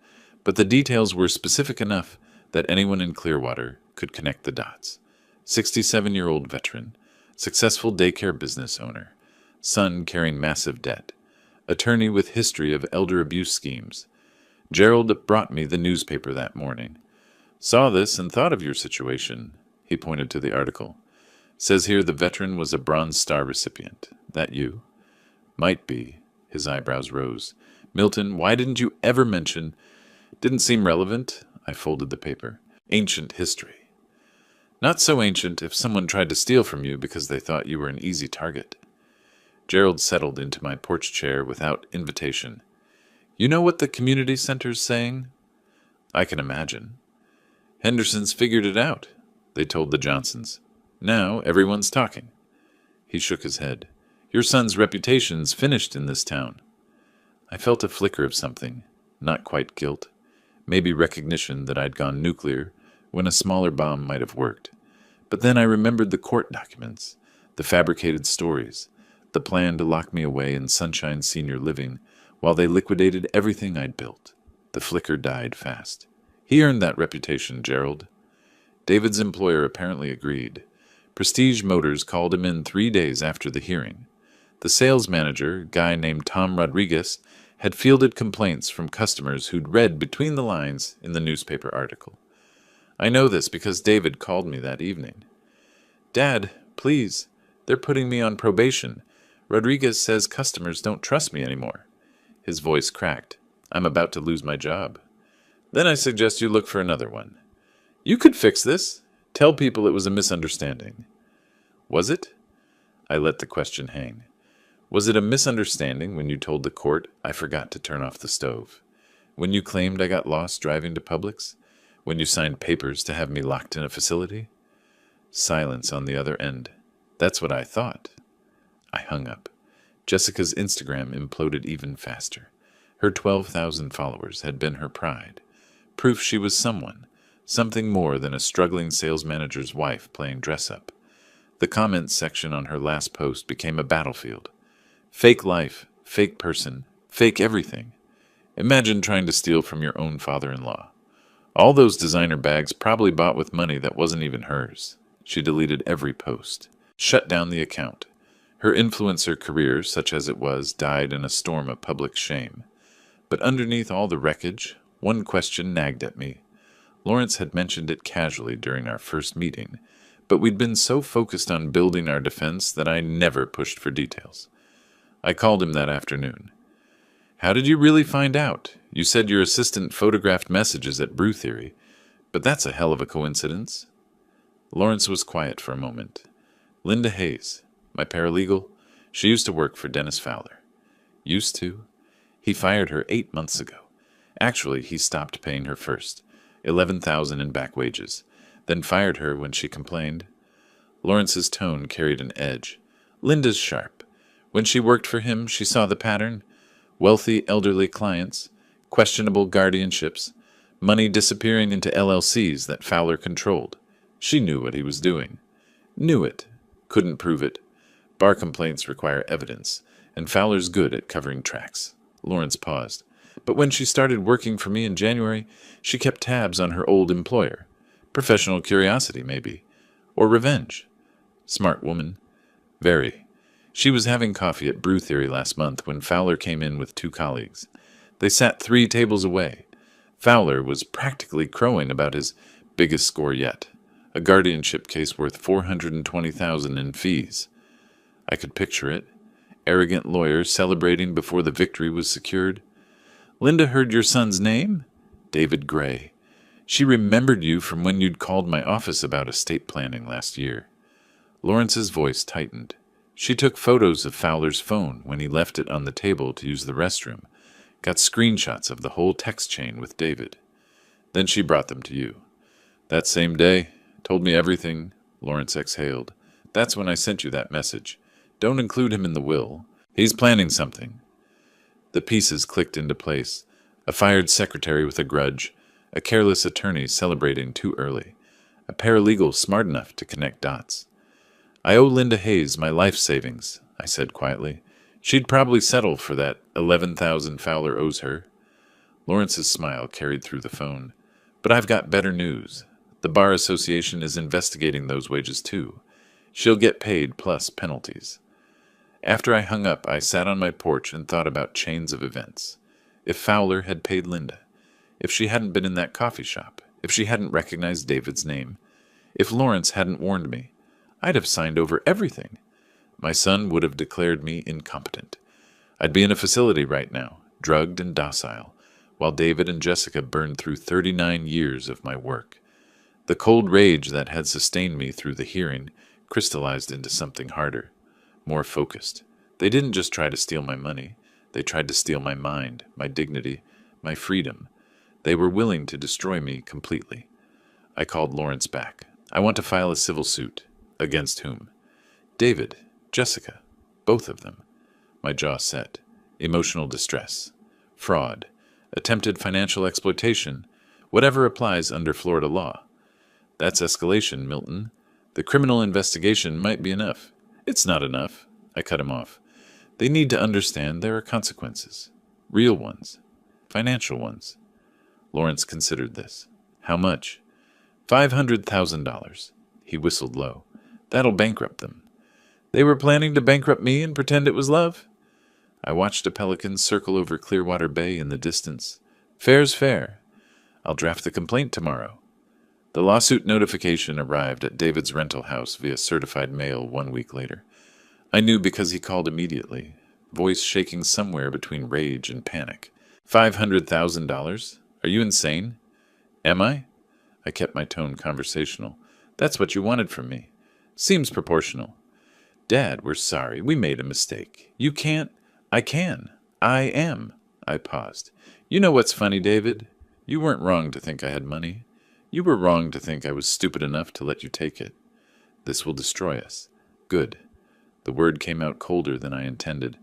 but the details were specific enough that anyone in Clearwater could connect the dots. 67-year-old veteran, successful daycare business owner, son carrying massive debt, attorney with history of elder abuse schemes. Gerald brought me the newspaper that morning. Saw this and thought of your situation. He pointed to the article. Says here the veteran was a Bronze Star recipient. That you? Might be. His eyebrows rose. Milton, why didn't you ever mention? Didn't seem relevant. I folded the paper. Ancient history. Not so ancient if someone tried to steal from you because they thought you were an easy target. Gerald settled into my porch chair without invitation. You know what the community center's saying? I can imagine. Henderson's figured it out, they told the Johnsons. Now everyone's talking. He shook his head. Your son's reputation's finished in this town. I felt a flicker of something, not quite guilt, maybe recognition that I'd gone nuclear when a smaller bomb might have worked. But then I remembered the court documents, the fabricated stories, the plan to lock me away in Sunshine Senior Living while they liquidated everything I'd built. The flicker died fast. He earned that reputation, Gerald. David's employer apparently agreed. Prestige Motors called him in 3 days after the hearing. The sales manager, a guy named Tom Rodriguez, had fielded complaints from customers who'd read between the lines in the newspaper article. I know this because David called me that evening. Dad, please, they're putting me on probation. Rodriguez says customers don't trust me anymore. His voice cracked. I'm about to lose my job. Then I suggest you look for another one. You could fix this. Tell people it was a misunderstanding. Was it? I let the question hang. Was it a misunderstanding when you told the court I forgot to turn off the stove? When you claimed I got lost driving to Publix? When you signed papers to have me locked in a facility? Silence on the other end. That's what I thought. I hung up. Jessica's Instagram imploded even faster. Her 12,000 followers had been her pride. Proof she was someone, something more than a struggling sales manager's wife playing dress-up. The comments section on her last post became a battlefield. Fake life, fake person, fake everything. Imagine trying to steal from your own father-in-law. All those designer bags probably bought with money that wasn't even hers. She deleted every post, shut down the account. Her influencer career, such as it was, died in a storm of public shame. But underneath all the wreckage, one question nagged at me. Lawrence had mentioned it casually during our first meeting, but we'd been so focused on building our defense that I never pushed for details. I called him that afternoon. How did you really find out? You said your assistant photographed messages at Brew Theory, but that's a hell of a coincidence. Lawrence was quiet for a moment. Linda Hayes, my paralegal, she used to work for Dennis Fowler. Used to? He fired her 8 months ago. Actually, he stopped paying her first, $11,000 in back wages, then fired her when she complained. Lawrence's tone carried an edge. Linda's sharp. When she worked for him, she saw the pattern. Wealthy elderly clients, questionable guardianships, money disappearing into LLCs that Fowler controlled. She knew what he was doing. Knew it. Couldn't prove it. Bar complaints require evidence, and Fowler's good at covering tracks. Lawrence paused. But when she started working for me in January, she kept tabs on her old employer. Professional curiosity, maybe. Or revenge. Smart woman. Very. She was having coffee at Brew Theory last month when Fowler came in with 2 colleagues. They sat 3 tables away. Fowler was practically crowing about his biggest score yet, a guardianship case worth $420,000 in fees. I could picture it. Arrogant lawyer celebrating before the victory was secured. Linda heard your son's name? David Gray. She remembered you from when you'd called my office about estate planning last year. Lawrence's voice tightened. She took photos of Fowler's phone when he left it on the table to use the restroom. Got screenshots of the whole text chain with David. Then she brought them to you. That same day, told me everything. Lawrence exhaled. That's when I sent you that message. Don't include him in the will. He's planning something. The pieces clicked into place. A fired secretary with a grudge, a careless attorney celebrating too early, a paralegal smart enough to connect dots. I owe Linda Hayes my life savings, I said quietly. She'd probably settle for that 11,000 Fowler owes her. Lawrence's smile carried through the phone. But I've got better news. The Bar Association is investigating those wages too. She'll get paid plus penalties. After I hung up, I sat on my porch and thought about chains of events. If Fowler had paid Linda, if she hadn't been in that coffee shop, if she hadn't recognized David's name, if Lawrence hadn't warned me, I'd have signed over everything. My son would have declared me incompetent. I'd be in a facility right now, drugged and docile, while David and Jessica burned through 39 years of my work. The cold rage that had sustained me through the hearing crystallized into something harder, more focused. They didn't just try to steal my money. They tried to steal my mind, my dignity, my freedom. They were willing to destroy me completely. I called Lawrence back. I want to file a civil suit. Against whom? David, Jessica, both of them. My jaw set. Emotional distress. Fraud. Attempted financial exploitation. Whatever applies under Florida law. That's escalation, Milton. The criminal investigation might be enough. It's not enough. I cut him off. They need to understand there are consequences. Real ones. Financial ones. Lawrence considered this. How much? $500,000. He whistled low. That'll bankrupt them. They were planning to bankrupt me and pretend it was love? I watched a pelican circle over Clearwater Bay in the distance. Fair's fair. I'll draft the complaint tomorrow. The lawsuit notification arrived at David's rental house via certified mail 1 week later. I knew because he called immediately, voice shaking somewhere between rage and panic. $500,000? Are you insane? Am I? I kept my tone conversational. That's what you wanted from me. Seems proportional. Dad, we're sorry. We made a mistake. You can't. I can. I am. I paused. You know what's funny, David? You weren't wrong to think I had money. You were wrong to think I was stupid enough to let you take it. This will destroy us. Good. The word came out colder than I intended.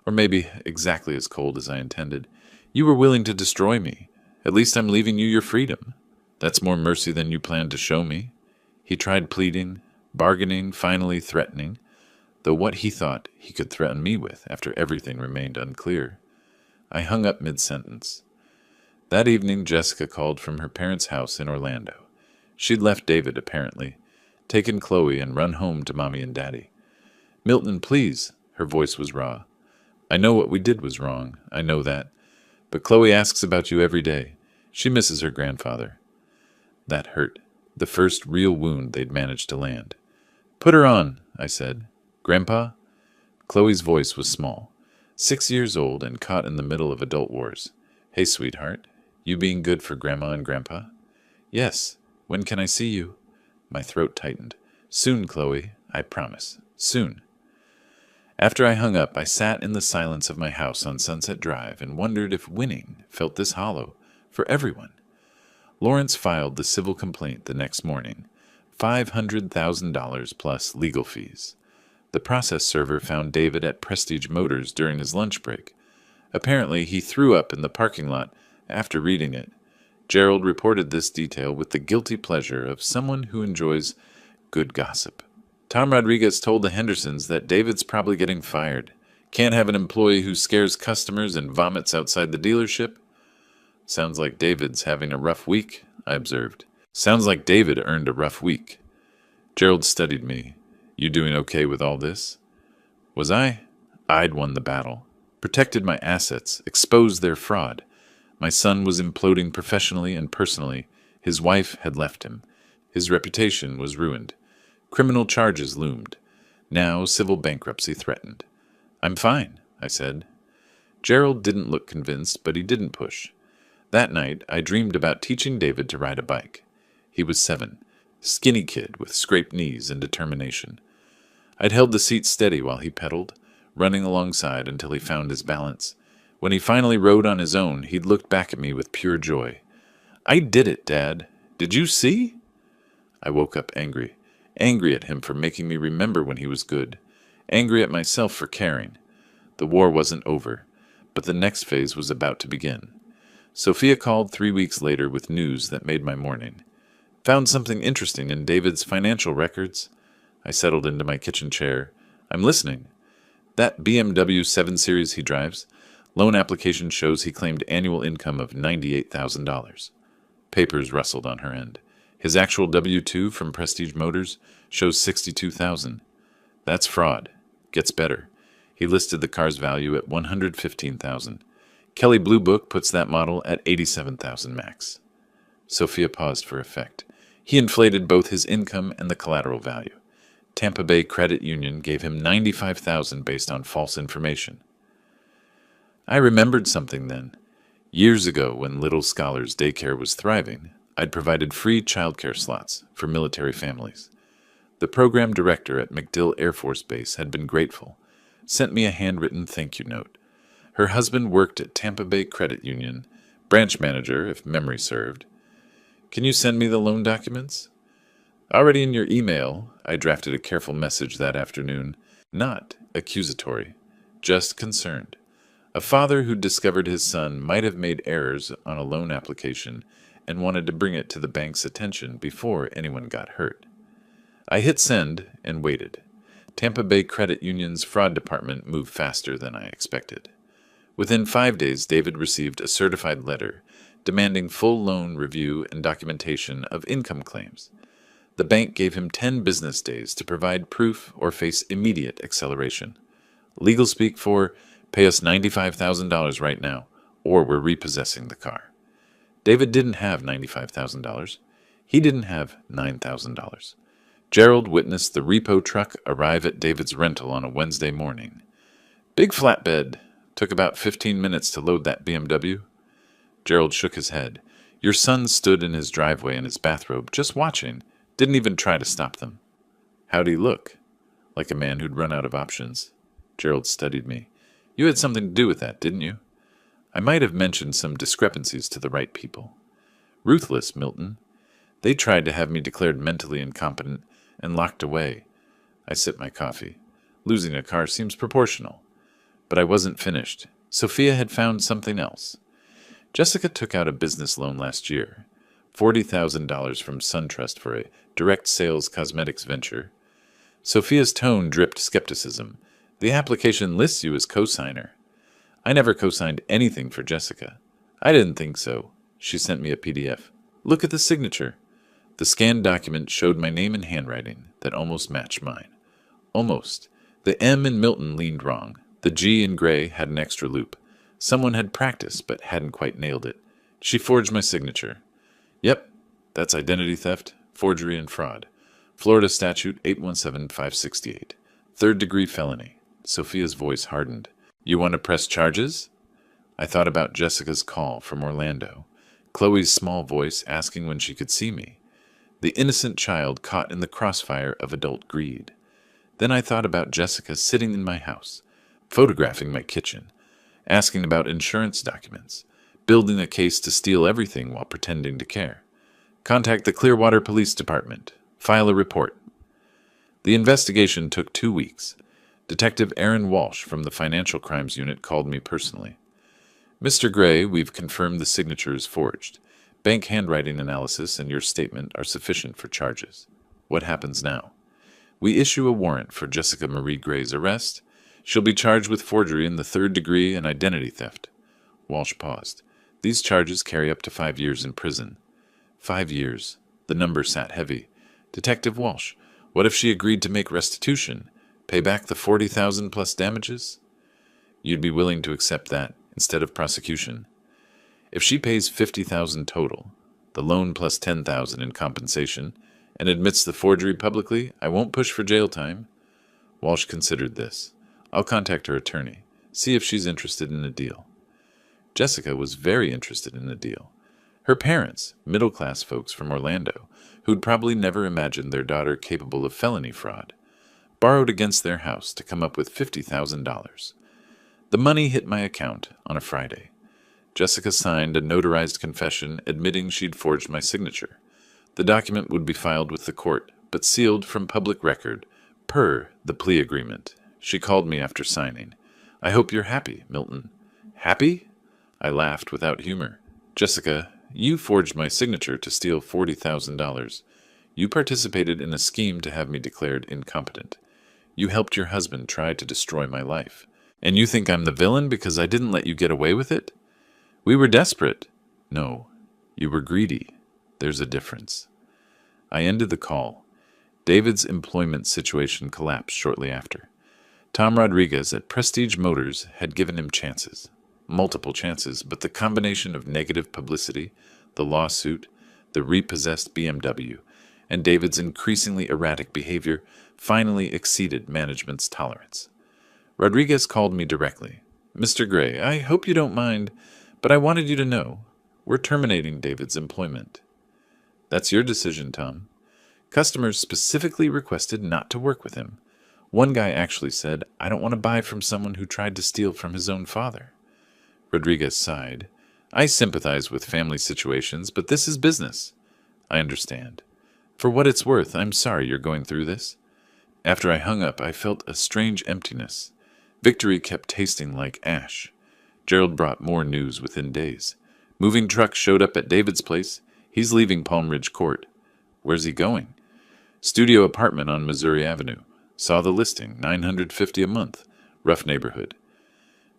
Or maybe exactly as cold as I intended. You were willing to destroy me. At least I'm leaving you your freedom. That's more mercy than you planned to show me. He tried pleading, bargaining, finally threatening, though what he thought he could threaten me with after everything remained unclear. I hung up mid-sentence. That evening Jessica called from her parents' house in Orlando. She'd left David, apparently, taken Chloe and run home to Mommy and Daddy. Milton, please. Her voice was raw. I know what we did was wrong. I know that. But Chloe asks about you every day. She misses her grandfather. That hurt. The first real wound they'd managed to land. Put her on, I said. Grandpa? Chloe's voice was small. 6 years old and caught in the middle of adult wars. Hey, sweetheart. You being good for Grandma and Grandpa? Yes. When can I see you? My throat tightened. Soon, Chloe. I promise. Soon. After I hung up, I sat in the silence of my house on Sunset Drive and wondered if winning felt this hollow for everyone. Lawrence filed the civil complaint the next morning, $500,000 plus legal fees. The process server found David at Prestige Motors during his lunch break. Apparently, he threw up in the parking lot after reading it. Gerald reported this detail with the guilty pleasure of someone who enjoys good gossip. Tom Rodriguez told the Hendersons that David's probably getting fired. Can't have an employee who scares customers and vomits outside the dealership. Sounds like David's having a rough week, I observed. Sounds like David earned a rough week. Gerald studied me. You doing okay with all this? Was I? I'd won the battle. Protected my assets, exposed their fraud. My son was imploding professionally and personally. His wife had left him. His reputation was ruined. Criminal charges loomed. Now civil bankruptcy threatened. I'm fine, I said. Gerald didn't look convinced, but he didn't push. That night, I dreamed about teaching David to ride a bike. He was 7, skinny kid with scraped knees and determination. I'd held the seat steady while he pedaled, running alongside until he found his balance. When he finally rode on his own, he'd looked back at me with pure joy. "I did it, Dad. Did you see?" I woke up angry. Angry at him for making me remember when he was good. Angry at myself for caring. The war wasn't over, but the next phase was about to begin. Sophia called 3 weeks later with news that made my morning. "Found something interesting in David's financial records." I settled into my kitchen chair. "I'm listening." "That BMW 7 Series he drives. Loan application shows he claimed annual income of $98,000. Papers rustled on her end. His actual W-2 from Prestige Motors shows $62,000. That's fraud. Gets better. He listed the car's value at $115,000. Kelley Blue Book puts that model at $87,000 max. Sophia paused for effect. He inflated both his income and the collateral value. Tampa Bay Credit Union gave him $95,000 based on false information. I remembered something then. Years ago, when Little Scholars Daycare was thriving, I'd provided free childcare slots for military families. The program director at MacDill Air Force Base had been grateful, sent me a handwritten thank you note. Her husband worked at Tampa Bay Credit Union, branch manager, if memory served. "Can you send me the loan documents?" "Already in your email." I drafted a careful message that afternoon, not accusatory, just concerned. A father who discovered his son might have made errors on a loan application and wanted to bring it to the bank's attention before anyone got hurt. I hit send and waited. Tampa Bay Credit Union's fraud department moved faster than I expected. Within 5 days, David received a certified letter demanding full loan review and documentation of income claims. The bank gave him 10 business days to provide proof or face immediate acceleration. Legal speak for, "Pay us $95,000 right now, or we're repossessing the car." David didn't have $95,000. He didn't have $9,000. Gerald witnessed the repo truck arrive at David's rental on a Wednesday morning. "Big flatbed. Took about 15 minutes to load that BMW." Gerald shook his head. "Your son stood in his driveway in his bathrobe, just watching. Didn't even try to stop them." "How'd he look?" "Like a man who'd run out of options." Gerald studied me. "You had something to do with that, didn't you?" I might have mentioned some discrepancies to the right people. "Ruthless, Milton. They tried to have me declared mentally incompetent and locked away." I sipped my coffee. Losing a car seems proportional. But I wasn't finished. Sophia had found something else. Jessica took out a business loan last year. $40,000 from SunTrust for a direct sales cosmetics venture. Sophia's tone dripped skepticism. "The application lists you as co-signer." I never co-signed anything for Jessica. "I didn't think so." She sent me a PDF. "Look at the signature." The scanned document showed my name in handwriting that almost matched mine. Almost. The M in Milton leaned wrong. The G in Gray had an extra loop. Someone had practiced but hadn't quite nailed it. She forged my signature. "Yep, that's identity theft, forgery, and fraud. Florida Statute 817568. Third-degree felony." Sophia's voice hardened. "You want to press charges?" I thought about Jessica's call from Orlando. Chloe's small voice asking when she could see me. The innocent child caught in the crossfire of adult greed. Then I thought about Jessica sitting in my house, photographing my kitchen, asking about insurance documents, building a case to steal everything while pretending to care. Contact the Clearwater Police Department. File a report. The investigation took 2 weeks. Detective Aaron Walsh from the Financial Crimes Unit called me personally. "Mr. Gray, we've confirmed the signature is forged. Bank handwriting analysis and your statement are sufficient for charges. What happens now?" "We issue a warrant for Jessica Marie Gray's arrest. She'll be charged with forgery in the 3rd degree and identity theft." Walsh paused. "These charges carry up to 5 years in prison." 5 years. The number sat heavy. "Detective Walsh, what if she agreed to make restitution? Pay back the 40,000 plus damages?" "You'd be willing to accept that instead of prosecution?" "If she pays 50,000 total, the loan plus 10,000 in compensation, and admits the forgery publicly, I won't push for jail time." Walsh considered this. "I'll contact her attorney, see if she's interested in a deal." Jessica was very interested in a deal. Her parents, middle-class folks from Orlando, who'd probably never imagined their daughter capable of felony fraud, borrowed against their house to come up with $50,000. The money hit my account on a Friday. Jessica signed a notarized confession admitting she'd forged my signature. The document would be filed with the court, but sealed from public record, per the plea agreement. She called me after signing. "I hope you're happy, Milton." "Happy?" I laughed without humor. "Jessica, you forged my signature to steal $40,000. You participated in a scheme to have me declared incompetent. You helped your husband try to destroy my life. And you think I'm the villain because I didn't let you get away with it? We were desperate." "No, you were greedy. There's a difference." I ended the call. David's employment situation collapsed shortly after. Tom Rodriguez at Prestige Motors had given him chances. Multiple chances, but the combination of negative publicity, the lawsuit, the repossessed BMW, and David's increasingly erratic behavior finally exceeded management's tolerance. Rodriguez called me directly. "Mr. Gray, I hope you don't mind, but I wanted you to know, we're terminating David's employment." "That's your decision, Tom. Customers specifically requested not to work with him. One guy actually said, 'I don't want to buy from someone who tried to steal from his own father.'" Rodriguez sighed. "I sympathize with family situations, but this is business." "I understand. For what it's worth, I'm sorry you're going through this." After I hung up, I felt a strange emptiness. Victory kept tasting like ash. Gerald brought more news within days. Moving trucks showed up at David's place. He's leaving Palm Ridge Court. Where's he going? Studio apartment on Missouri Avenue. Saw the listing, $950 a month. Rough neighborhood.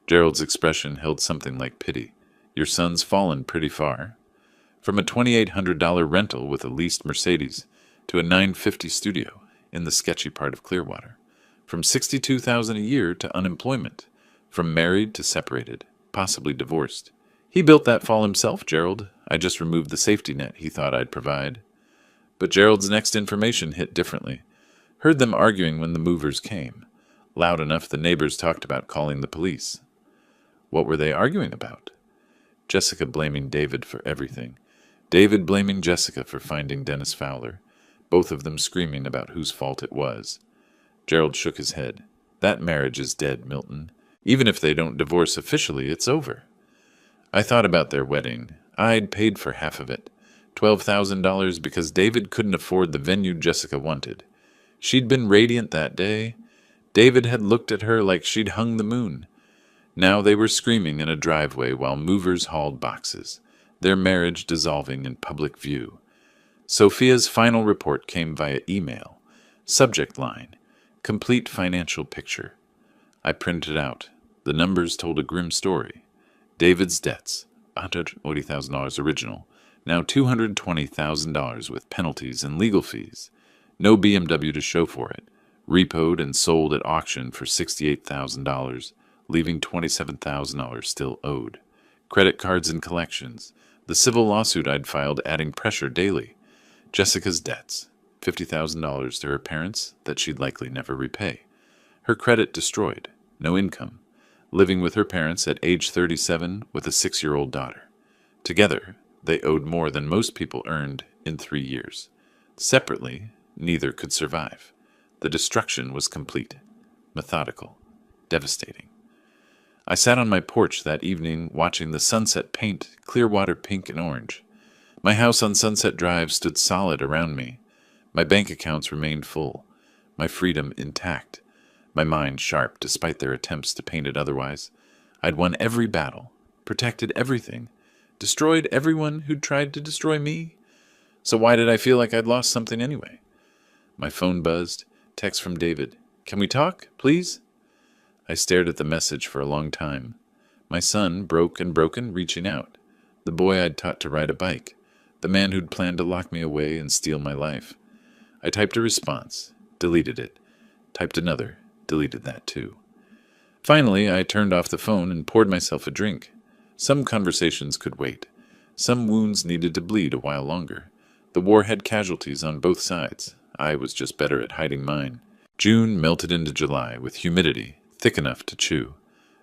Gerald's expression held something like pity. "Your son's fallen pretty far." From a $2,800 rental with a leased Mercedes to a $950 studio in the sketchy part of Clearwater. From $62,000 a year to unemployment. From married to separated, possibly divorced. "He built that fall himself, Gerald. I just removed the safety net he thought I'd provide." But Gerald's next information hit differently. Heard them arguing when the movers came. Loud enough the neighbors talked about calling the police. What were they arguing about? Jessica blaming David for everything. David blaming Jessica for finding Dennis Fowler. Both of them screaming about whose fault it was. Gerald shook his head. "That marriage is dead, Milton. Even if they don't divorce officially, it's over." I thought about their wedding. I'd paid for half of it. $12,000 because David couldn't afford the venue Jessica wanted. She'd been radiant that day. David had looked at her like she'd hung the moon. Now they were screaming in a driveway while movers hauled boxes, their marriage dissolving in public view. Sophia's final report came via email. Subject line, "Complete financial picture." I printed out. The numbers told a grim story. David's debts, $180,000 original, now $220,000 with penalties and legal fees. No BMW to show for it. Repoed and sold at auction for $68,000, leaving $27,000 still owed. Credit cards and collections. The civil lawsuit I'd filed adding pressure daily. Jessica's debts, $50,000 to her parents that she'd likely never repay. Her credit destroyed. No income. Living with her parents at age 37 with a 6-year-old daughter. Together, they owed more than most people earned in 3 years. Separately, neither could survive. The destruction was complete, methodical, devastating. I sat on my porch that evening watching the sunset paint Clearwater pink and orange. My house on Sunset Drive stood solid around me. My bank accounts remained full, my freedom intact, my mind sharp despite their attempts to paint it otherwise. I'd won every battle, protected everything, destroyed everyone who'd tried to destroy me. So why did I feel like I'd lost something anyway? My phone buzzed. Text from David. "Can we talk, please?" I stared at the message for a long time. My son, broke and broken, reaching out. The boy I'd taught to ride a bike. The man who'd planned to lock me away and steal my life. I typed a response, deleted it. Typed another, deleted that too. Finally, I turned off the phone and poured myself a drink. Some conversations could wait. Some wounds needed to bleed a while longer. The war had casualties on both sides. I was just better at hiding mine. June melted into July with humidity thick enough to chew.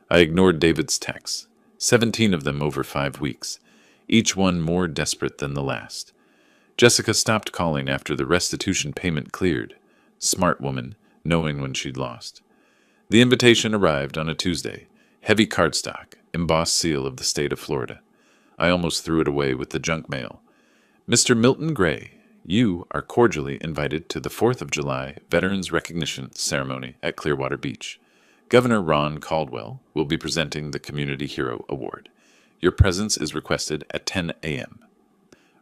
I ignored David's texts, 17 of them over 5 weeks, each one more desperate than the last. Jessica stopped calling after the restitution payment cleared. Smart woman, knowing when she'd lost. The invitation arrived on a Tuesday. Heavy cardstock, embossed seal of the state of Florida. I almost threw it away with the junk mail. Mr. Milton Gray, you are cordially invited to the 4th of July Veterans Recognition Ceremony at Clearwater Beach. Governor Ron Caldwell will be presenting the Community Hero Award. Your presence is requested at 10 a.m.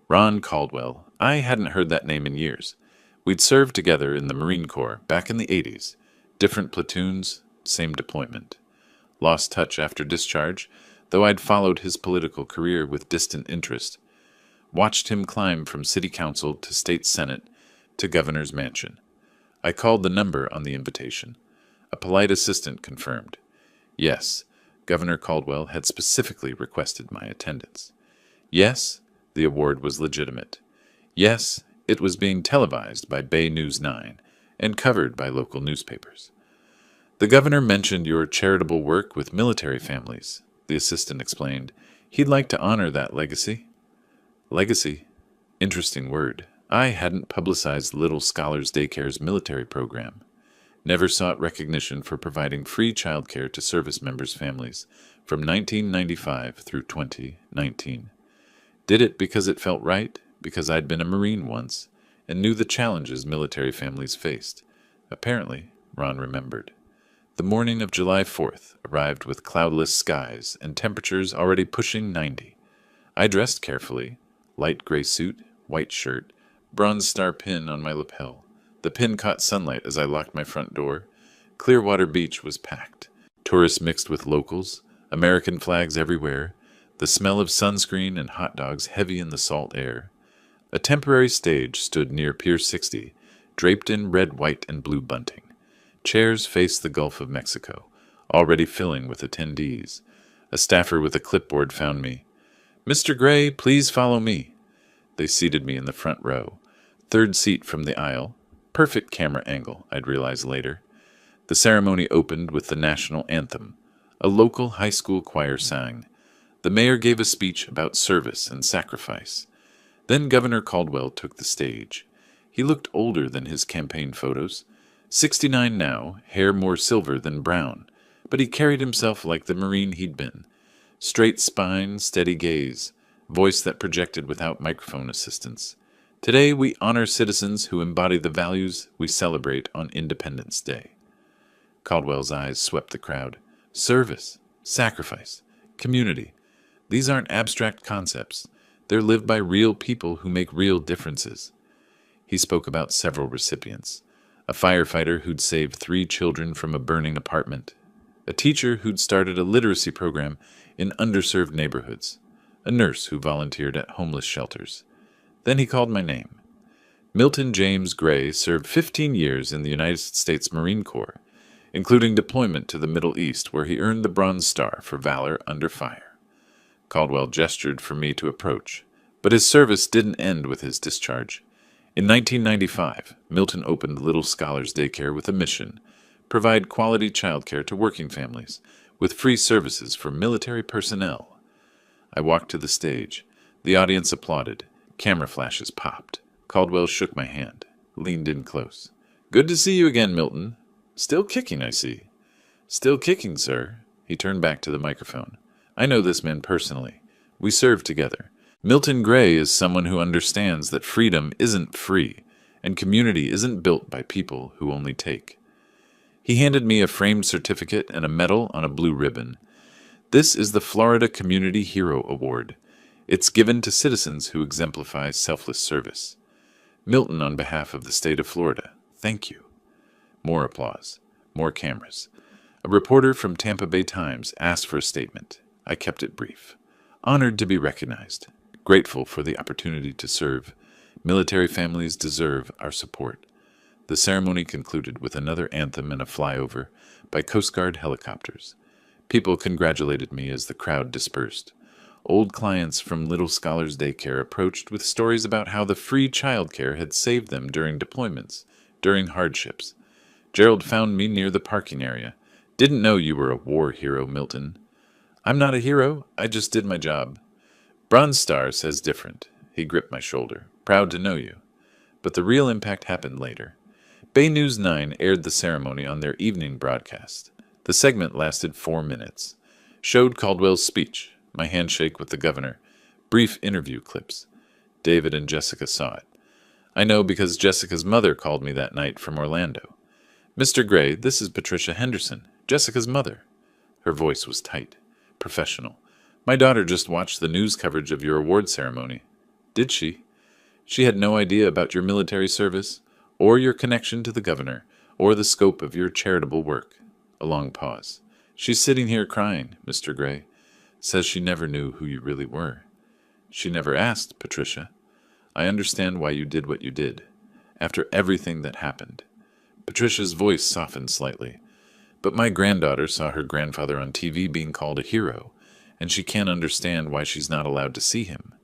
Ron Caldwell. I hadn't heard that name in years. We'd served together in the Marine Corps back in the 80s. Different platoons, same deployment. Lost touch after discharge, though I'd followed his political career with distant interest. Watched him climb from city council to state senate to governor's mansion. I called the number on the invitation. A polite assistant confirmed. Yes, Governor Caldwell had specifically requested my attendance. Yes, the award was legitimate. Yes, it was being televised by Bay News 9 and covered by local newspapers. The governor mentioned your charitable work with military families, the assistant explained. He'd like to honor that legacy. Legacy? Interesting word. I hadn't publicized Little Scholars Daycare's military program. Never sought recognition for providing free childcare to service members' families from 1995 through 2019. Did it because it felt right, because I'd been a Marine once, and knew the challenges military families faced. Apparently, Ron remembered. The morning of July 4th arrived with cloudless skies and temperatures already pushing 90. I dressed carefully, light gray suit, white shirt, bronze star pin on my lapel. The pin caught sunlight as I locked my front door. Clearwater Beach was packed. Tourists mixed with locals, American flags everywhere, the smell of sunscreen and hot dogs heavy in the salt air. A temporary stage stood near Pier 60, draped in red, white, and blue bunting. Chairs faced the Gulf of Mexico, already filling with attendees. A staffer with a clipboard found me. Mr. Gray, please follow me. They seated me in the front row, third seat from the aisle. Perfect camera angle, I'd realize later. The ceremony opened with the national anthem. A local high school choir sang. The mayor gave a speech about service and sacrifice. Then Governor Caldwell took the stage. He looked older than his campaign photos. 69 now, hair more silver than brown, but he carried himself like the Marine he'd been. Straight spine, steady gaze, voice that projected without microphone assistance. Today we honor citizens who embody the values we celebrate on Independence Day. Caldwell's eyes swept the crowd. Service, sacrifice, community. These aren't abstract concepts. They're lived by real people who make real differences. He spoke about several recipients. A firefighter who'd saved 3 children from a burning apartment. A teacher who'd started a literacy program in underserved neighborhoods. A nurse who volunteered at homeless shelters. Then he called my name. Milton James Gray served 15 years in the United States Marine Corps, including deployment to the Middle East, where he earned the Bronze Star for valor under fire. Caldwell gestured for me to approach, but his service didn't end with his discharge. In 1995, Milton opened Little Scholars Daycare with a mission: provide quality childcare to working families, with free services for military personnel. I walked to the stage. The audience applauded. Camera flashes popped. Caldwell shook my hand, leaned in close. Good to see you again, Milton. Still kicking, I see. Still kicking, sir. He turned back to the microphone. I know this man personally. We served together. Milton Gray is someone who understands that freedom isn't free, and community isn't built by people who only take. He handed me a framed certificate and a medal on a blue ribbon. This is the Florida Community Hero Award. It's given to citizens who exemplify selfless service. Milton, on behalf of the state of Florida, thank you. More applause. More cameras. A reporter from Tampa Bay Times asked for a statement. I kept it brief. Honored to be recognized. Grateful for the opportunity to serve. Military families deserve our support. The ceremony concluded with another anthem and a flyover by Coast Guard helicopters. People congratulated me as the crowd dispersed. Old clients from Little Scholars Daycare approached with stories about how the free childcare had saved them during deployments, during hardships. Gerald found me near the parking area. Didn't know you were a war hero, Milton. I'm not a hero. I just did my job. Bronze Star says different. He gripped my shoulder. Proud to know you. But the real impact happened later. Bay News 9 aired the ceremony on their evening broadcast. The segment lasted 4 minutes. Showed Caldwell's speech, my handshake with the governor, brief interview clips. David and Jessica saw it. I know because Jessica's mother called me that night from Orlando. Mr. Gray, this is Patricia Henderson, Jessica's mother. Her voice was tight, professional. My daughter just watched the news coverage of your award ceremony. Did she? She had no idea about your military service, or your connection to the governor, or the scope of your charitable work. A long pause. She's sitting here crying, Mr. Gray. Says she never knew who you really were. She never asked, Patricia. I understand why you did what you did, after everything that happened. Patricia's voice softened slightly. But my granddaughter saw her grandfather on TV being called a hero, and she can't understand why she's not allowed to see him.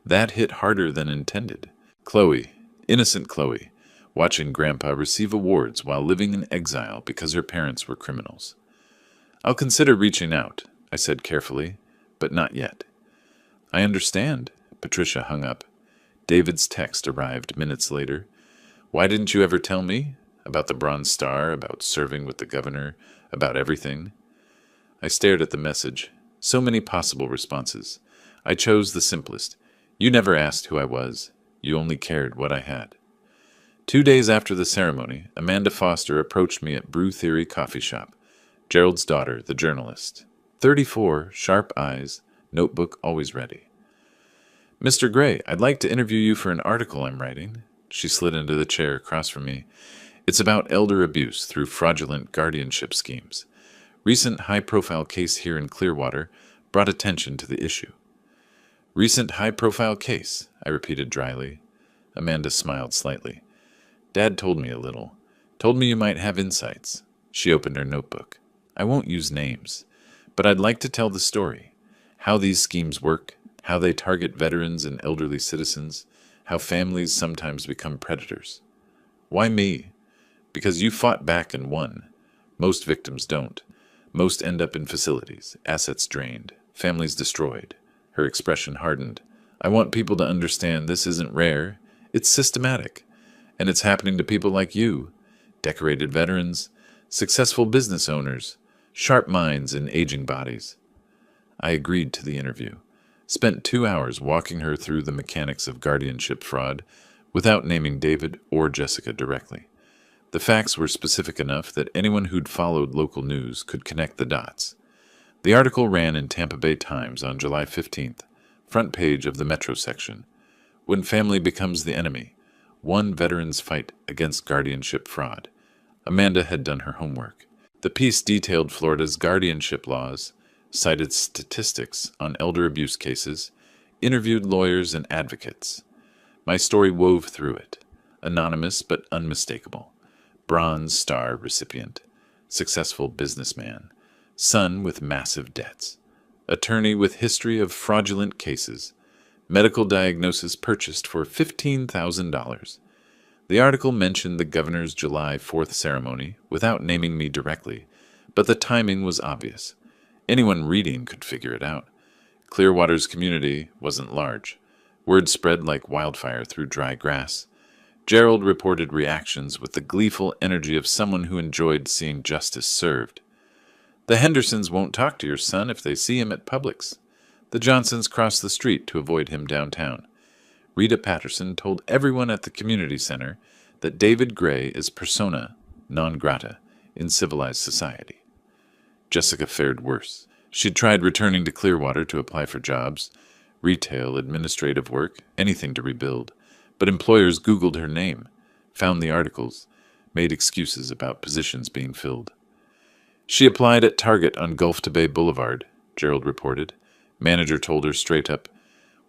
That hit harder than intended. Chloe, innocent Chloe, watching Grandpa receive awards while living in exile because her parents were criminals. I'll consider reaching out, I said carefully, but not yet. I understand, Patricia hung up. David's text arrived minutes later. Why didn't you ever tell me? About the Bronze Star, about serving with the governor, about everything? I stared at the message. So many possible responses. I chose the simplest. You never asked who I was. You only cared what I had. 2 days after the ceremony, Amanda Foster approached me at Brew Theory Coffee Shop. Gerald's daughter, the journalist. 34, sharp eyes, notebook always ready. Mr. Gray, I'd like to interview you for an article I'm writing. She slid into the chair across from me. It's about elder abuse through fraudulent guardianship schemes. Recent high-profile case here in Clearwater brought attention to the issue. Recent high-profile case, I repeated dryly. Amanda smiled slightly. Dad told me a little. Told me you might have insights. She opened her notebook. I won't use names, but I'd like to tell the story. How these schemes work, how they target veterans and elderly citizens, how families sometimes become predators. Why me? Because you fought back and won. Most victims don't. Most end up in facilities, assets drained, families destroyed. Her expression hardened. I want people to understand this isn't rare. It's systematic. And it's happening to people like you. Decorated veterans, successful business owners, sharp minds and aging bodies. I agreed to the interview. Spent 2 hours walking her through the mechanics of guardianship fraud without naming David or Jessica directly. The facts were specific enough that anyone who'd followed local news could connect the dots. The article ran in Tampa Bay Times on July 15th, front page of the Metro section. When family becomes the enemy, one veteran's fight against guardianship fraud. Amanda had done her homework. The piece detailed Florida's guardianship laws, cited statistics on elder abuse cases, interviewed lawyers and advocates. My story wove through it, anonymous but unmistakable. Bronze Star recipient, successful businessman, son with massive debts, attorney with history of fraudulent cases, medical diagnosis purchased for $15,000. The article mentioned the governor's July 4th ceremony without naming me directly, but the timing was obvious. Anyone reading could figure it out. Clearwater's community wasn't large. Word spread like wildfire through dry grass. Gerald reported reactions with the gleeful energy of someone who enjoyed seeing justice served. The Hendersons won't talk to your son if they see him at Publix. The Johnsons cross the street to avoid him downtown. Rita Patterson told everyone at the community center that David Gray is persona non grata in civilized society. Jessica fared worse. She'd tried returning to Clearwater to apply for jobs, retail, administrative work, anything to rebuild. But employers Googled her name, found the articles, made excuses about positions being filled. She applied at Target on Gulf to Bay Boulevard, Gerald reported. Manager told her straight up,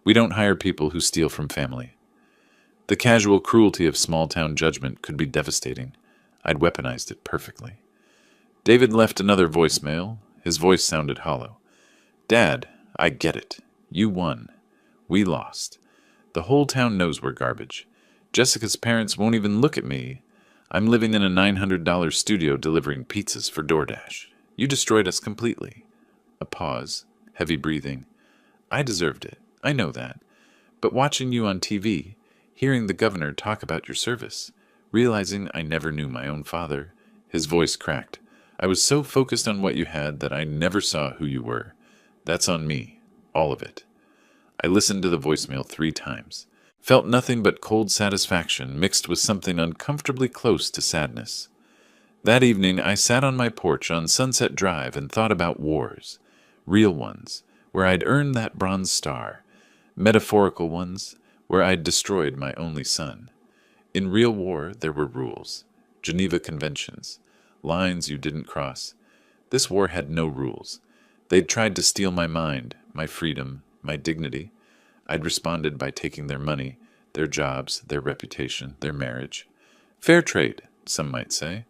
"We don't hire people who steal from family." The casual cruelty of small-town judgment could be devastating. I'd weaponized it perfectly. David left another voicemail. His voice sounded hollow. "Dad, I get it. You won. We lost. The whole town knows we're garbage. Jessica's parents won't even look at me. I'm living in a $900 studio delivering pizzas for DoorDash. You destroyed us completely." A pause, heavy breathing. "I deserved it. I know that. But watching you on TV, hearing the governor talk about your service, realizing I never knew my own father," his voice cracked. I was so focused on what you had that I never saw who you were. That's on me. All of it. I listened to the voicemail 3 times. Felt nothing but cold satisfaction mixed with something uncomfortably close to sadness. That evening, I sat on my porch on Sunset Drive and thought about wars. Real ones, where I'd earned that bronze star. Metaphorical ones, where I'd destroyed my only son. In real war, there were rules. Geneva Conventions. Lines you didn't cross. This war had no rules. They'd tried to steal my mind, my freedom, my dignity. I'd responded by taking their money, their jobs, their reputation, their marriage. Fair trade, some might say.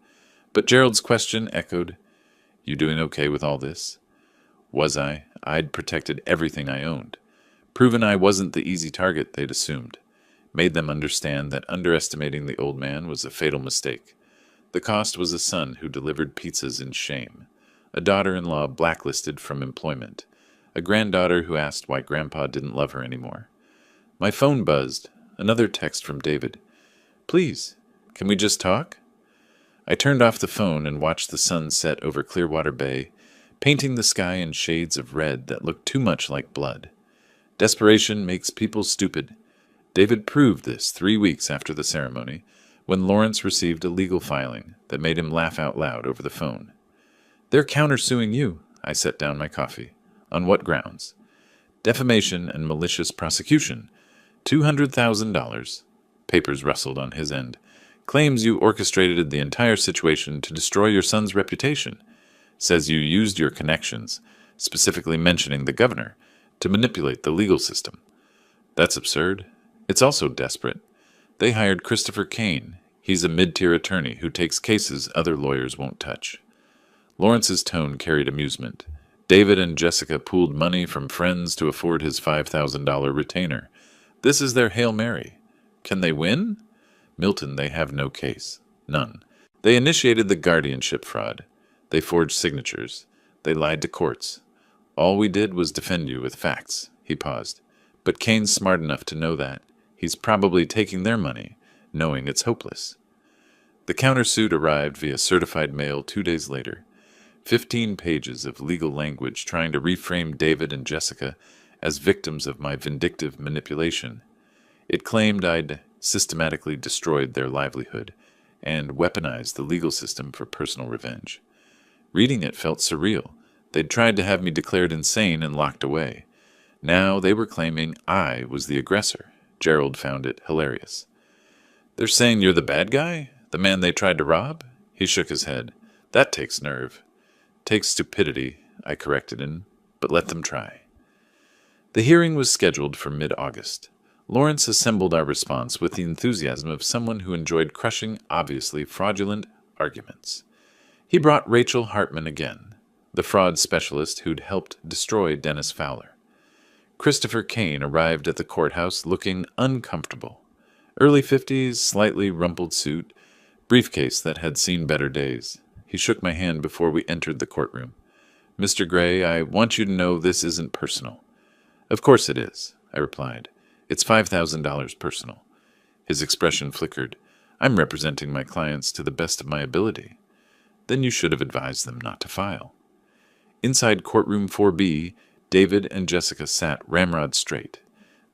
But Gerald's question echoed, "You doing okay with all this?" Was I? I'd protected everything I owned. Proven I wasn't the easy target they'd assumed. Made them understand that underestimating the old man was a fatal mistake. The cost was a son who delivered pizzas in shame, a daughter-in-law blacklisted from employment, a granddaughter who asked why Grandpa didn't love her anymore. My phone buzzed. Another text from David. "Please, can we just talk?" I turned off the phone and watched the sun set over Clearwater Bay, painting the sky in shades of red that looked too much like blood. Desperation makes people stupid. David proved this 3 weeks after the ceremony, when Lawrence received a legal filing that made him laugh out loud over the phone. "They're countersuing you." I set down my coffee. "On what grounds?" "Defamation and malicious prosecution. $200,000. Papers rustled on his end. "Claims you orchestrated the entire situation to destroy your son's reputation. Says you used your connections, specifically mentioning the governor, to manipulate the legal system." "That's absurd. It's also desperate. They hired Christopher Kane. He's a mid-tier attorney who takes cases other lawyers won't touch." Lawrence's tone carried amusement. David and Jessica pooled money from friends to afford his $5,000 retainer. This is their Hail Mary. Can they win? Milton, they have no case. None. They initiated the guardianship fraud. They forged signatures. They lied to courts. All we did was defend you with facts. He paused. But Kane's smart enough to know that. He's probably taking their money, knowing it's hopeless. The countersuit arrived via certified mail 2 days later. 15 pages of legal language trying to reframe David and Jessica as victims of my vindictive manipulation. It claimed I'd systematically destroyed their livelihood and weaponized the legal system for personal revenge. Reading it felt surreal. They'd tried to have me declared insane and locked away. Now they were claiming I was the aggressor. Gerald found it hilarious. "They're saying you're the bad guy? The man they tried to rob?" He shook his head. "That takes nerve." "Takes stupidity," I corrected him, "but let them try." The hearing was scheduled for mid-August. Lawrence assembled our response with the enthusiasm of someone who enjoyed crushing, obviously fraudulent arguments. He brought Rachel Hartman again, the fraud specialist who'd helped destroy Dennis Fowler. Christopher Kane arrived at the courthouse looking uncomfortable. Early 50s, slightly rumpled suit, briefcase that had seen better days. He shook my hand before we entered the courtroom. "Mr. Gray, I want you to know this isn't personal." "Of course it is," I replied. "It's $5,000 personal." His expression flickered. "I'm representing my clients to the best of my ability." "Then you should have advised them not to file." Inside courtroom 4B, David and Jessica sat ramrod straight.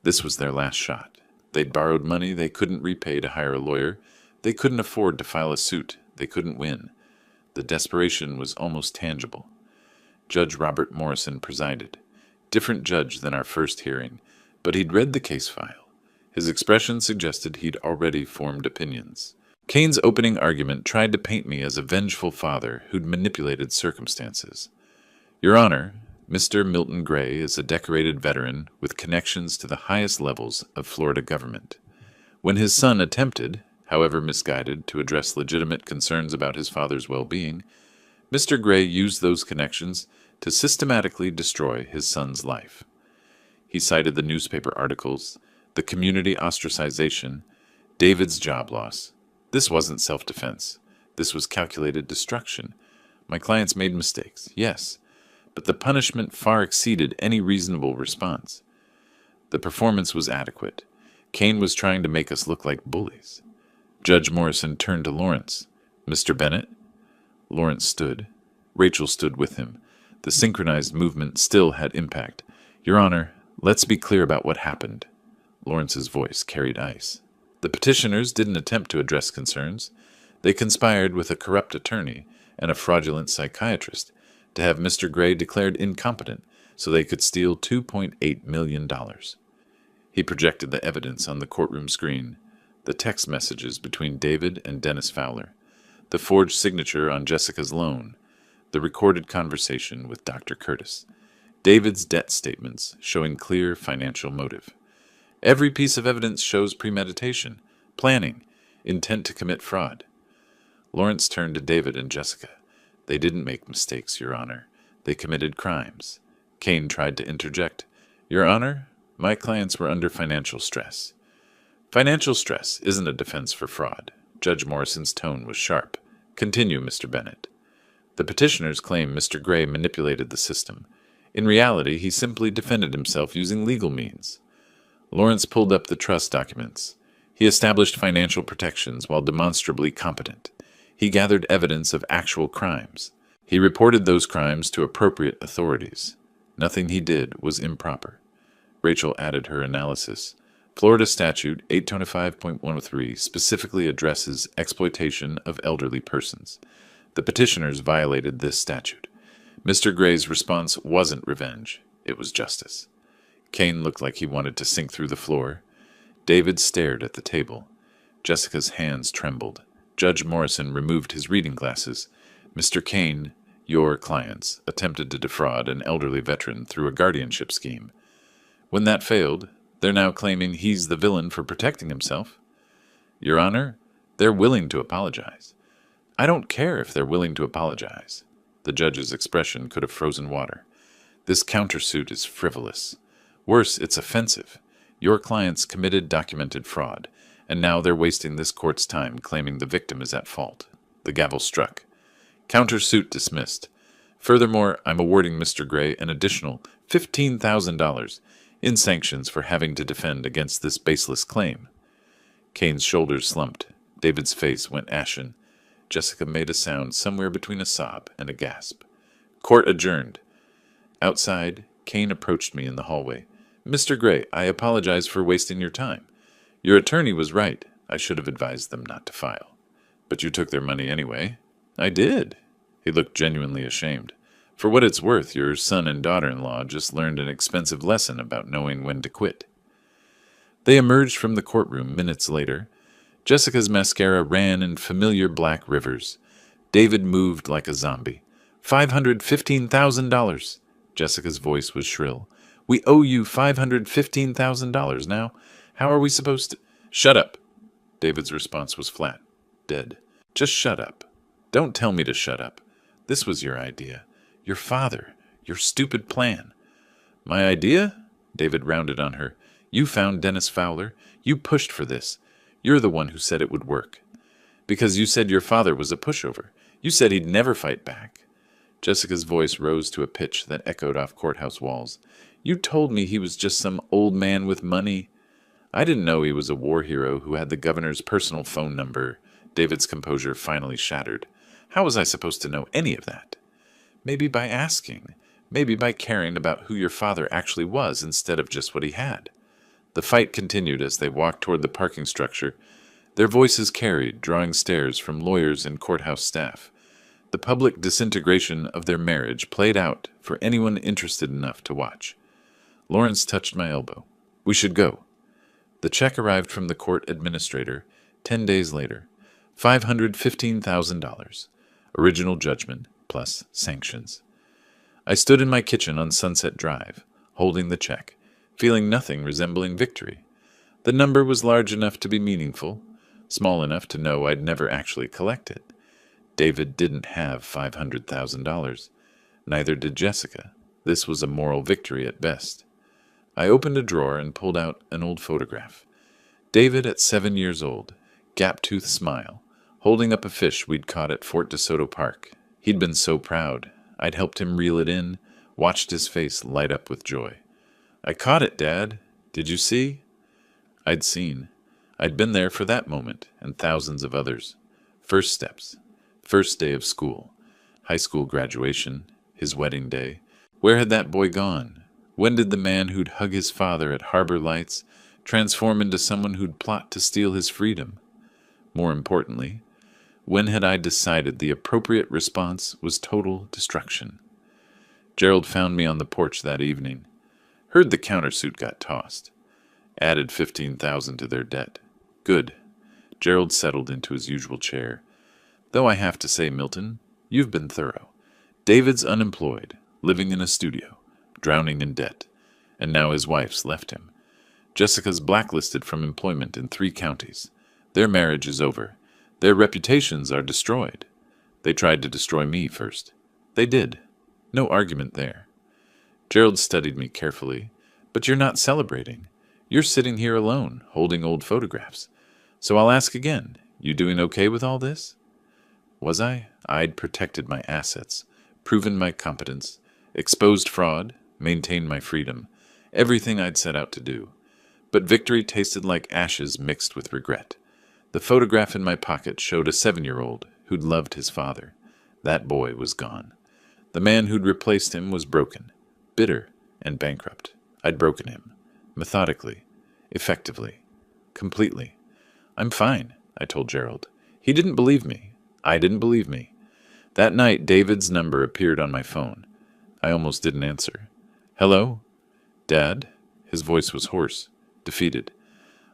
This was their last shot. They'd borrowed money they couldn't repay to hire a lawyer. They couldn't afford to file a suit. They couldn't win. The desperation was almost tangible. Judge Robert Morrison presided. Different judge than our first hearing, but he'd read the case file. His expression suggested he'd already formed opinions. Kane's opening argument tried to paint me as a vengeful father who'd manipulated circumstances. "Your Honor, Mr. Milton Gray is a decorated veteran with connections to the highest levels of Florida government. When his son attempted, however misguided, to address legitimate concerns about his father's well-being, Mr. Gray used those connections to systematically destroy his son's life." He cited the newspaper articles, the community ostracization, David's job loss. This wasn't self-defense. This was calculated destruction. My clients made mistakes, yes, but the punishment far exceeded any reasonable response. The performance was adequate. Kane was trying to make us look like bullies. Judge Morrison turned to Lawrence. "Mr. Bennett?" Lawrence stood. Rachel stood with him. The synchronized movement still had impact. Your Honor, let's be clear about what happened. Lawrence's voice carried ice. The petitioners didn't attempt to address concerns. They conspired with a corrupt attorney and a fraudulent psychiatrist to have Mr. Gray declared incompetent so they could steal $2.8 million. He projected the evidence on the courtroom screen, the text messages between David and Dennis Fowler, the forged signature on Jessica's loan, the recorded conversation with Dr. Curtis, David's debt statements showing clear financial motive. Every piece of evidence shows premeditation, planning, intent to commit fraud. Lawrence turned to David and Jessica. They didn't make mistakes, Your Honor. They committed crimes. Kane tried to interject. Your Honor, my clients were under financial stress. Financial stress isn't a defense for fraud. Judge Morrison's tone was sharp. Continue, Mr. Bennett. The petitioners claim Mr. Gray manipulated the system. In reality, he simply defended himself using legal means. Lawrence pulled up the trust documents. He established financial protections while demonstrably competent. He gathered evidence of actual crimes. He reported those crimes to appropriate authorities. Nothing he did was improper. Rachel added her analysis. Florida Statute 825.103 specifically addresses exploitation of elderly persons. The petitioners violated this statute. Mr. Gray's response wasn't revenge. It was justice. Kane looked like he wanted to sink through the floor. David stared at the table. Jessica's hands trembled. Judge Morrison removed his reading glasses. Mr. Kane, your clients attempted to defraud an elderly veteran through a guardianship scheme. When that failed, they're now claiming he's the villain for protecting himself. Your Honor, they're willing to apologize. I don't care if they're willing to apologize. The judge's expression could have frozen water. This countersuit is frivolous. Worse, it's offensive. Your clients committed documented fraud, and now they're wasting this court's time claiming the victim is at fault. The gavel struck. Countersuit dismissed. Furthermore, I'm awarding Mr. Gray an additional $15,000 in sanctions for having to defend against this baseless claim. Kane's shoulders slumped. David's face went ashen. Jessica made a sound somewhere between a sob and a gasp. Court adjourned. Outside, Kane approached me in the hallway. Mr. Gray, I apologize for wasting your time. Your attorney was right. I should have advised them not to file. But you took their money anyway. I did. He looked genuinely ashamed. For what it's worth, your son and daughter-in-law just learned an expensive lesson about knowing when to quit. They emerged from the courtroom minutes later. Jessica's mascara ran in familiar black rivers. David moved like a zombie. $515,000. Jessica's voice was shrill. We owe you $515,000 now. How are we supposed to— Shut up. David's response was flat. Dead. Just shut up. Don't tell me to shut up. This was your idea. Your father. Your stupid plan. My idea? David rounded on her. You found Dennis Fowler. You pushed for this. You're the one who said it would work. Because you said your father was a pushover. You said he'd never fight back. Jessica's voice rose to a pitch that echoed off courthouse walls. You told me he was just some old man with money. I didn't know he was a war hero who had the governor's personal phone number. David's composure finally shattered. How was I supposed to know any of that? Maybe by asking. Maybe by caring about who your father actually was instead of just what he had. The fight continued as they walked toward the parking structure. Their voices carried, drawing stares from lawyers and courthouse staff. The public disintegration of their marriage played out for anyone interested enough to watch. Lawrence touched my elbow. We should go. The check arrived from the court administrator 10 days later. $515,000. Original judgment plus sanctions. I stood in my kitchen on Sunset Drive, holding the check, feeling nothing resembling victory. The number was large enough to be meaningful, small enough to know I'd never actually collect it. David didn't have $500,000. Neither did Jessica. This was a moral victory at best. I opened a drawer and pulled out an old photograph. David at 7 years old, gap-toothed smile, holding up a fish we'd caught at Fort DeSoto Park. He'd been so proud. I'd helped him reel it in, watched his face light up with joy. I caught it, Dad. Did you see? I'd seen. I'd been there for that moment and thousands of others. First steps. First day of school. High school graduation, his wedding day. Where had that boy gone? When did the man who'd hug his father at Harbor Lights transform into someone who'd plot to steal his freedom? More importantly, when had I decided the appropriate response was total destruction? Gerald found me on the porch that evening. Heard the countersuit got tossed. Added 15,000 to their debt. Good. Gerald settled into his usual chair. Though I have to say, Milton, you've been thorough. David's unemployed, living in a studio, drowning in debt, and now his wife's left him. Jessica's blacklisted from employment in 3 counties. Their marriage is over. Their reputations are destroyed. They tried to destroy me first. They did. No argument there. Gerald studied me carefully. But you're not celebrating. You're sitting here alone, holding old photographs. So I'll ask again, you doing okay with all this? Was I? I'd protected my assets, proven my competence, exposed fraud, maintained my freedom, everything I'd set out to do. But victory tasted like ashes mixed with regret. The photograph in my pocket showed a 7-year-old who'd loved his father. That boy was gone. The man who'd replaced him was broken, bitter, and bankrupt. I'd broken him. Methodically. Effectively. Completely. I'm fine, I told Gerald. He didn't believe me. I didn't believe me. That night, David's number appeared on my phone. I almost didn't answer. Hello? Dad? His voice was hoarse, defeated.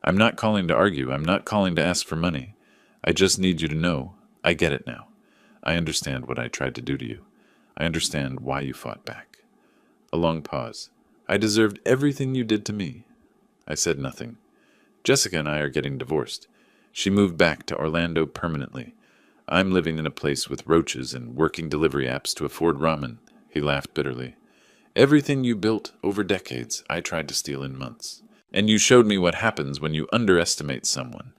I'm not calling to argue. I'm not calling to ask for money. I just need you to know. I get it now. I understand what I tried to do to you. I understand why you fought back. A long pause. I deserved everything you did to me. I said nothing. Jessica and I are getting divorced. She moved back to Orlando permanently. I'm living in a place with roaches and working delivery apps to afford ramen. He laughed bitterly. Everything you built over decades, I tried to steal in months. And you showed me what happens when you underestimate someone.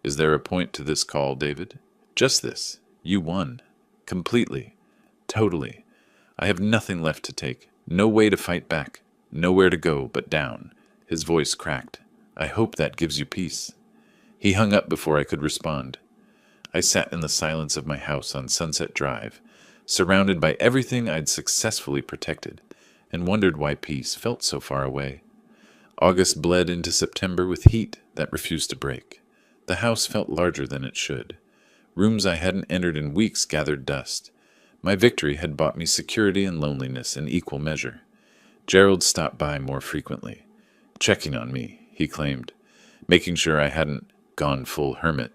Is there a point to this call, David? Just this. You won. Completely. Totally. I have nothing left to take. No way to fight back. Nowhere to go but down. His voice cracked. I hope that gives you peace. He hung up before I could respond. I sat in the silence of my house on Sunset Drive, surrounded by everything I'd successfully protected, and wondered why peace felt so far away. August bled into September with heat that refused to break. The house felt larger than it should. Rooms I hadn't entered in weeks gathered dust. My victory had bought me security and loneliness in equal measure. Gerald stopped by more frequently. Checking on me, he claimed, making sure I hadn't gone full hermit.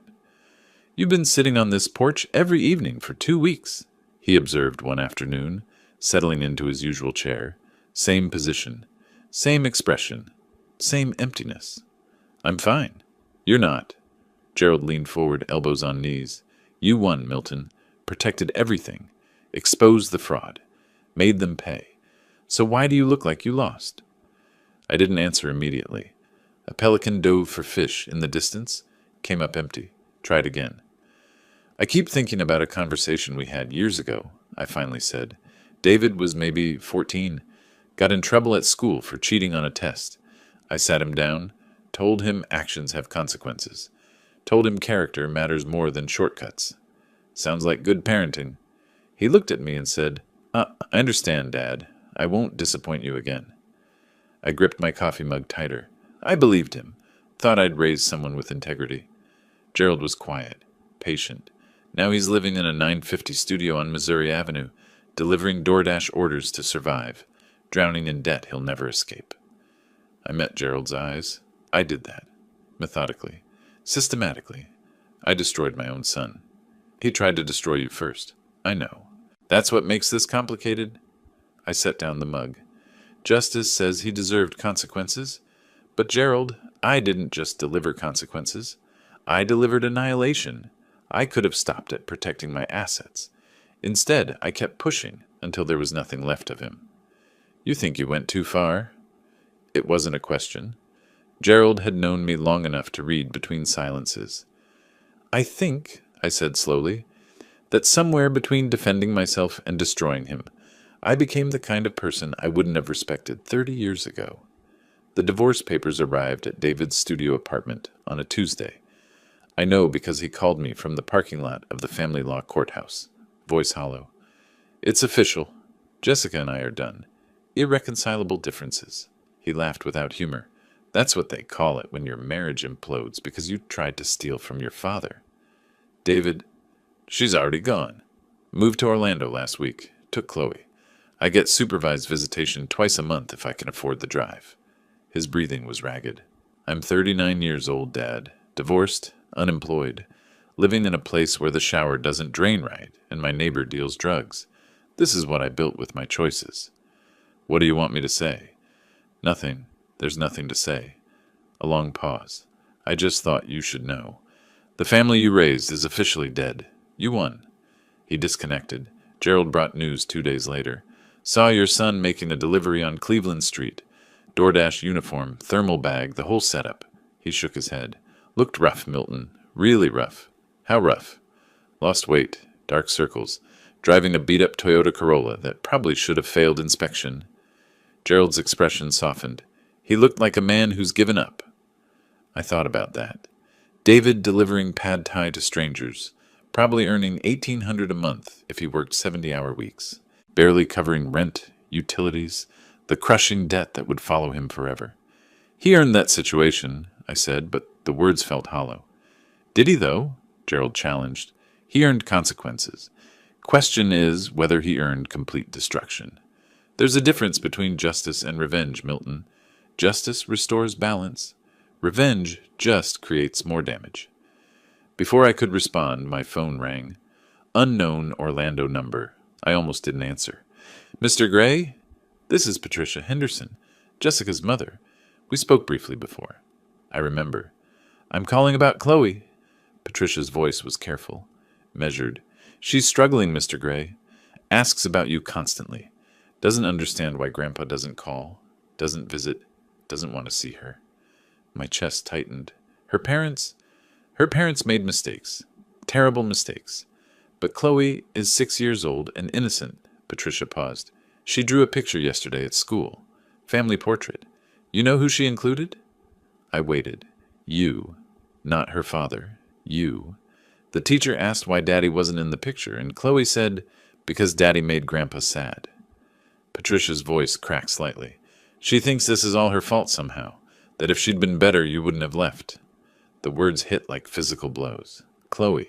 You've been sitting on this porch every evening for 2 weeks, he observed one afternoon, settling into his usual chair. Same position, same expression, same emptiness. I'm fine. You're not. Gerald leaned forward, elbows on knees. You won, Milton. Protected everything. Exposed the fraud. Made them pay. So why do you look like you lost? I didn't answer immediately. A pelican dove for fish in the distance, came up empty. Tried again. I keep thinking about a conversation we had years ago, I finally said. David was maybe 14. Got in trouble at school for cheating on a test. I sat him down, told him actions have consequences. Told him character matters more than shortcuts. Sounds like good parenting. He looked at me and said, I understand, Dad. I won't disappoint you again. I gripped my coffee mug tighter. I believed him. Thought I'd raised someone with integrity. Gerald was quiet, patient. Now he's living in a 950 studio on Missouri Avenue, delivering DoorDash orders to survive, drowning in debt he'll never escape. I met Gerald's eyes. I did that. Methodically. Systematically. I destroyed my own son. He tried to destroy you first. I know. That's what makes this complicated. I set down the mug. Justice says he deserved consequences. But Gerald, I didn't just deliver consequences. I delivered annihilation. I could have stopped at protecting my assets. Instead, I kept pushing until there was nothing left of him. You think you went too far? It wasn't a question. Gerald had known me long enough to read between silences. I think, I said slowly, that somewhere between defending myself and destroying him, I became the kind of person I wouldn't have respected 30 years ago. The divorce papers arrived at David's studio apartment on a Tuesday. I know because he called me from the parking lot of the family law courthouse, voice hollow. It's official. Jessica and I are done. Irreconcilable differences. He laughed without humor. That's what they call it when your marriage implodes because you tried to steal from your father. David, she's already gone. Moved to Orlando last week. Took Chloe. I get supervised visitation twice a month if I can afford the drive. His breathing was ragged. I'm 39 years old, Dad. Divorced, unemployed, living in a place where the shower doesn't drain right and my neighbor deals drugs. This is what I built with my choices. What do you want me to say? Nothing. There's nothing to say. A long pause. I just thought you should know. The family you raised is officially dead. You won. He disconnected. Gerald brought news 2 days later. Saw your son making a delivery on Cleveland Street. DoorDash uniform, thermal bag, the whole setup. He shook his head. Looked rough, Milton. Really rough. How rough? Lost weight, dark circles, driving a beat-up Toyota Corolla that probably should have failed inspection. Gerald's expression softened. He looked like a man who's given up. I thought about that. David delivering pad thai to strangers, probably earning $1,800 a month if he worked 70-hour weeks, barely covering rent, utilities, the crushing debt that would follow him forever. He earned that situation, I said, but the words felt hollow. Did he, though? Gerald challenged. He earned consequences. Question is whether he earned complete destruction. There's a difference between justice and revenge, Milton. Justice restores balance. Revenge just creates more damage. Before I could respond, my phone rang. Unknown Orlando number. I almost didn't answer. Mr. Gray? This is Patricia Henderson, Jessica's mother. We spoke briefly before. I remember. I'm calling about Chloe. Patricia's voice was careful, measured. She's struggling, Mr. Gray. Asks about you constantly. Doesn't understand why Grandpa doesn't call, doesn't visit, doesn't want to see her. My chest tightened. Her parents made mistakes. Terrible mistakes. But Chloe is 6 years old and innocent. Patricia paused. She drew a picture yesterday at school. Family portrait. You know who she included? I waited. You. Not her father. You. The teacher asked why Daddy wasn't in the picture, and Chloe said, because Daddy made Grandpa sad. Patricia's voice cracked slightly. She thinks this is all her fault somehow, that if she'd been better, you wouldn't have left. The words hit like physical blows. Chloe.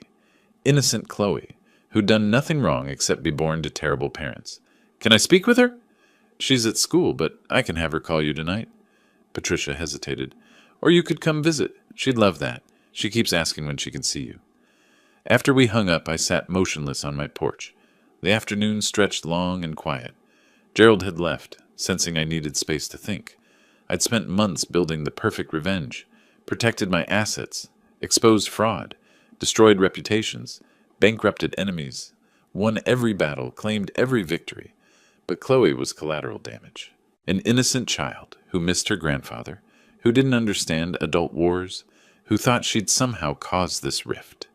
Innocent Chloe, who'd done nothing wrong except be born to terrible parents. Can I speak with her? She's at school, but I can have her call you tonight. Patricia hesitated. Or you could come visit. She'd love that. She keeps asking when she can see you. After we hung up, I sat motionless on my porch. The afternoon stretched long and quiet. Gerald had left, sensing I needed space to think. I'd spent months building the perfect revenge, protected my assets, exposed fraud, destroyed reputations, bankrupted enemies, won every battle, claimed every victory. But Chloe was collateral damage. An innocent child who missed her grandfather, who didn't understand adult wars, who thought she'd somehow caused this rift.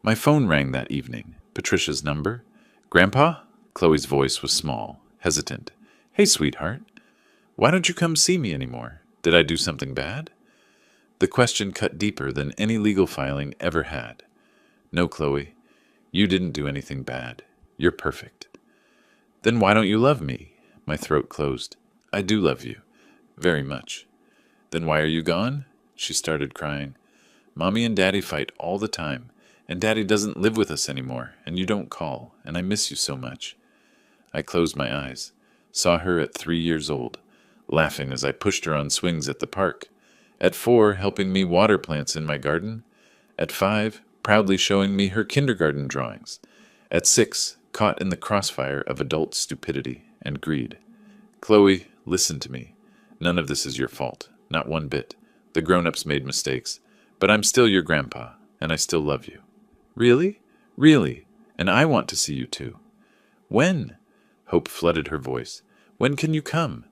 My phone rang that evening. Patricia's number. Grandpa? Chloe's voice was small, hesitant. Hey, sweetheart. Why don't you come see me anymore? Did I do something bad? The question cut deeper than any legal filing ever had. No, Chloe. You didn't do anything bad. You're perfect. Then why don't you love me? My throat closed. I do love you. Very much. Then why are you gone? She started crying. Mommy and Daddy fight all the time, and Daddy doesn't live with us anymore, and you don't call, and I miss you so much. I closed my eyes, saw her at 3 years old, laughing as I pushed her on swings at the park. At 4, helping me water plants in my garden. At 5, proudly showing me her kindergarten drawings. At 6, caught in the crossfire of adult stupidity and greed. Chloe, listen to me. None of this is your fault, not one bit. The grown-ups made mistakes, but I'm still your grandpa, and I still love you. Really? Really? And I want to see you too. When? Hope flooded her voice. When can you come?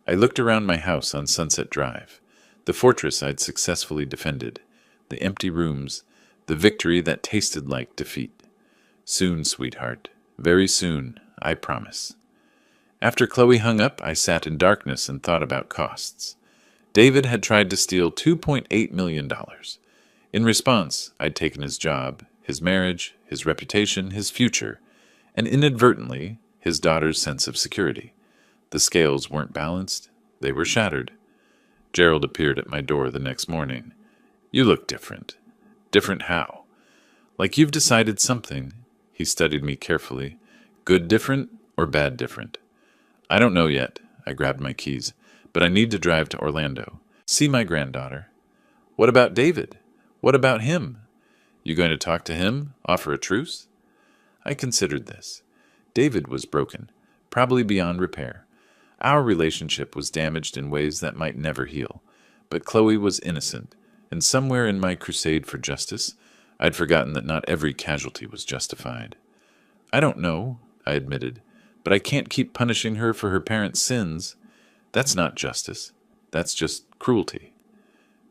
I looked around my house on Sunset Drive, the fortress I'd successfully defended, the empty rooms, the victory that tasted like defeat. Soon, sweetheart. Very soon, I promise. After Chloe hung up, I sat in darkness and thought about costs. David had tried to steal $2.8 million. In response, I'd taken his job, his marriage, his reputation, his future, and inadvertently his daughter's sense of security. The scales weren't balanced, they were shattered. Gerald appeared at my door the next morning. "You look different." "Different how?" "Like you've decided something." He studied me carefully. "Good different or bad different?" "I don't know yet." I grabbed my keys. "But I need to drive to Orlando. See my granddaughter." "What about David? What about him?" "You going to talk to him? Offer a truce?" I considered this. David was broken, probably beyond repair. Our relationship was damaged in ways that might never heal. But Chloe was innocent, and somewhere in my crusade for justice, I'd forgotten that not every casualty was justified. "I don't know," I admitted, "but I can't keep punishing her for her parents' sins. That's not justice. That's just cruelty."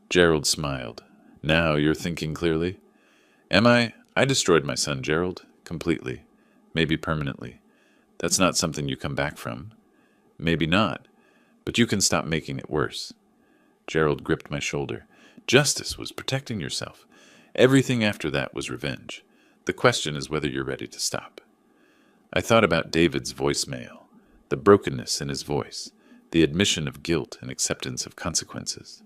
Gerald smiled. "Now you're thinking clearly." "Am I? I destroyed my son, Gerald. Completely. Maybe permanently. That's not something you come back from." "Maybe not. But you can stop making it worse." Gerald gripped my shoulder. "Justice was protecting yourself. Everything after that was revenge. The question is whether you're ready to stop." I thought about David's voicemail, the brokenness in his voice, the admission of guilt and acceptance of consequences.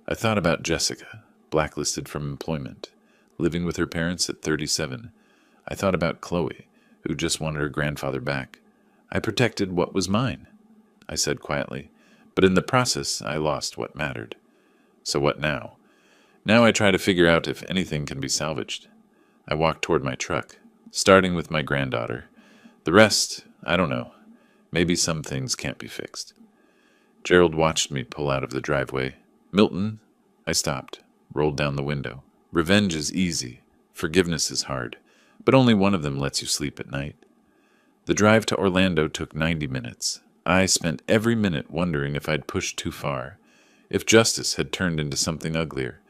I thought about Jessica, blacklisted from employment, living with her parents at 37. I thought about Chloe, who just wanted her grandfather back. I protected what was mine, I said quietly, but in the process I lost what mattered. So what now? Now I try to figure out if anything can be salvaged. I walked toward my truck, starting with my granddaughter. The rest, I don't know. Maybe some things can't be fixed. Gerald watched me pull out of the driveway. "Milton," I stopped, rolled down the window. "Revenge is easy. Forgiveness is hard. But only one of them lets you sleep at night." The drive to Orlando took 90 minutes. I spent every minute wondering if I'd pushed too far, if justice had turned into something uglier,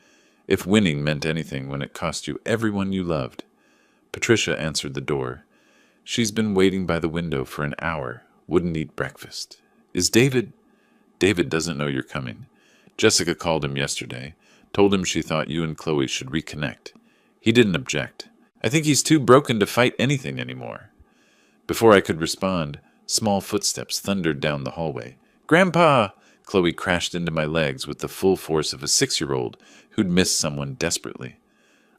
if winning meant anything when it cost you everyone you loved. Patricia answered the door. She's been waiting by the window for an hour, wouldn't eat breakfast. "Is David—" "David doesn't know you're coming. Jessica called him yesterday, told him she thought you and Chloe should reconnect. He didn't object. I think he's too broken to fight anything anymore." Before I could respond, small footsteps thundered down the hallway. "Grandpa!" Chloe crashed into my legs with the full force of a 6-year-old who'd missed someone desperately.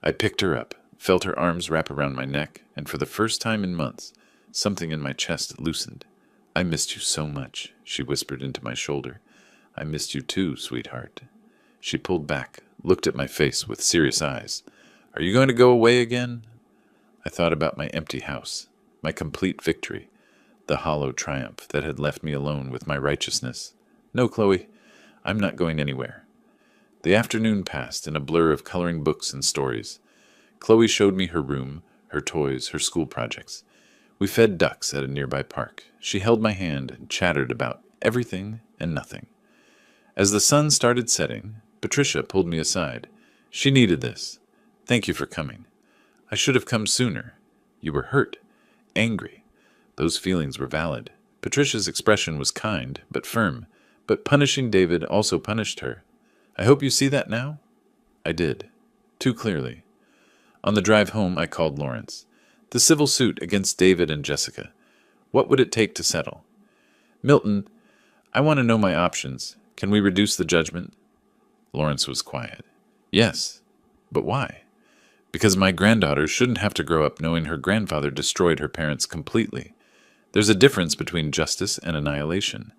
I picked her up, felt her arms wrap around my neck, and for the first time in months, something in my chest loosened. "I missed you so much," she whispered into my shoulder. "I missed you too, sweetheart." She pulled back, looked at my face with serious eyes. "Are you going to go away again?" I thought about my empty house, my complete victory, the hollow triumph that had left me alone with my righteousness. "No, Chloe, I'm not going anywhere." The afternoon passed in a blur of coloring books and stories. Chloe showed me her room, her toys, her school projects. We fed ducks at a nearby park. She held my hand and chattered about everything and nothing. As the sun started setting, Patricia pulled me aside. She needed this. "Thank you for coming. I should have come sooner. You were hurt, angry. Those feelings were valid." Patricia's expression was kind, but firm, but punishing David also punished her. "I hope you see that now?" I did, too clearly. On the drive home, I called Lawrence. The civil suit against David and Jessica. What would it take to settle? "Milton, I want to know my options. Can we reduce the judgment?" Lawrence was quiet. "Yes, but why?" "Because my granddaughter shouldn't have to grow up knowing her grandfather destroyed her parents completely. There's a difference between justice and annihilation.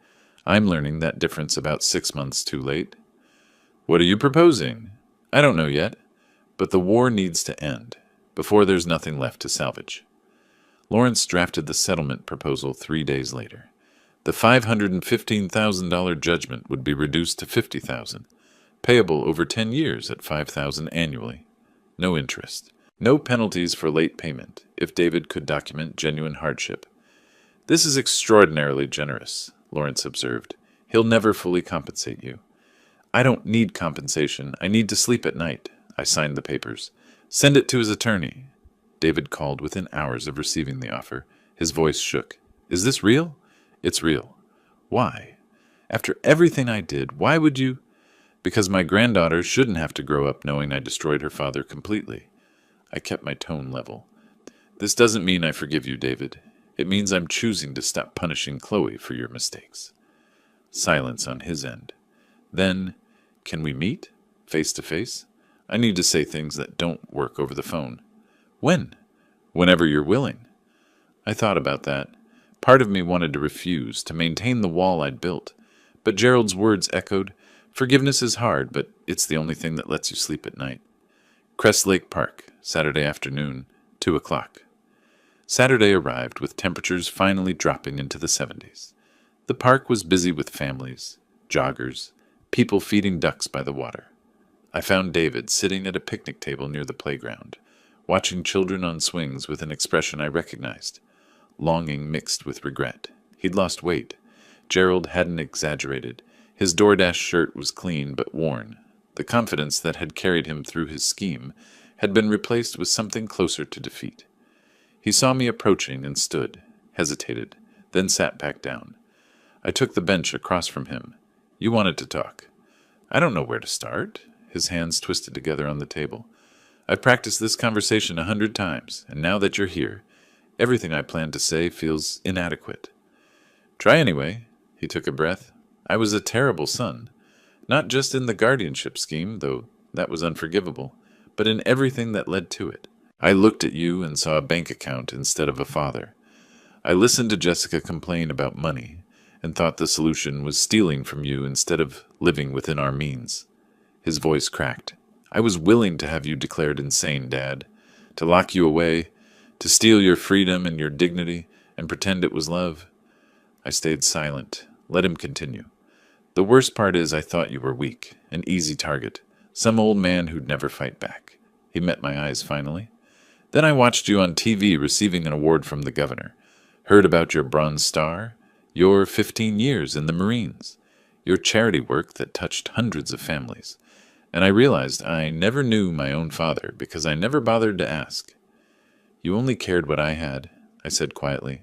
I'm learning that difference about 6 months too late." "What are you proposing?" "I don't know yet, but the war needs to end, before there's nothing left to salvage." Lawrence drafted the settlement proposal 3 days later. The $515,000 judgment would be reduced to $50,000, payable over 10 years at $5,000 annually. No interest. No penalties for late payment, if David could document genuine hardship. "This is extraordinarily generous," Lawrence observed. "He'll never fully compensate you." "I don't need compensation. I need to sleep at night." I signed the papers. "Send it to his attorney." David called within hours of receiving the offer. His voice shook. "Is this real?" "It's real." "Why? After everything I did, why would you—" "Because my granddaughter shouldn't have to grow up knowing I destroyed her father completely." I kept my tone level. "This doesn't mean I forgive you, David. It means I'm choosing to stop punishing Chloe for your mistakes. Silence on his end. Then, can we meet? Face to face? I need to say things that don't work over the phone. When? Whenever you're willing. I thought about that. Part of me wanted to refuse, to maintain the wall I'd built. But Gerald's words echoed, "Forgiveness is hard, but it's the only thing that lets you sleep at night." Crest Lake Park, Saturday afternoon, 2 o'clock. Saturday arrived with temperatures finally dropping into the 70s. The park was busy with families, joggers, people feeding ducks by the water. I found David sitting at a picnic table near the playground, watching children on swings with an expression I recognized, longing mixed with regret. He'd lost weight. Gerald hadn't exaggerated. His DoorDash shirt was clean but worn. The confidence that had carried him through his scheme had been replaced with something closer to defeat. He saw me approaching and stood, hesitated, then sat back down. I took the bench across from him. "You wanted to talk." "I don't know where to start." His hands twisted together on the table. "I've practiced this conversation 100 times, and now that you're here, everything I planned to say feels inadequate." "Try anyway." He took a breath. "I was a terrible son. Not just in the guardianship scheme, though that was unforgivable, but in everything that led to it. I looked at you and saw a bank account instead of a father. I listened to Jessica complain about money and thought the solution was stealing from you instead of living within our means." His voice cracked. "I was willing to have you declared insane, Dad, to lock you away, to steal your freedom and your dignity and pretend it was love." I stayed silent, let him continue. "The worst part is I thought you were weak, an easy target, some old man who'd never fight back." He met my eyes finally. "Then I watched you on TV receiving an award from the governor, heard about your Bronze Star, your 15 years in the Marines, your charity work that touched hundreds of families, and I realized I never knew my own father because I never bothered to ask." "You only cared what I had," I said quietly,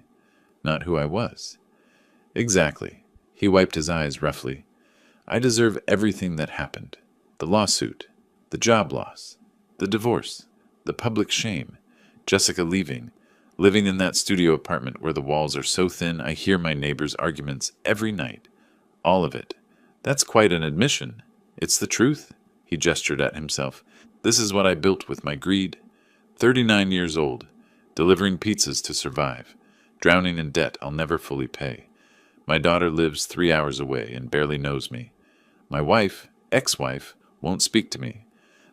"not who I was." "Exactly." He wiped his eyes roughly. "I deserve everything that happened. The lawsuit, the job loss, the divorce, the public shame, Jessica leaving, living in that studio apartment where the walls are so thin I hear my neighbors' arguments every night. All of it. That's quite an admission. It's the truth." He gestured at himself. "This is what I built with my greed. 39 years old, delivering pizzas to survive, drowning in debt I'll never fully pay. My daughter lives 3 hours away and barely knows me. My wife, ex-wife, won't speak to me.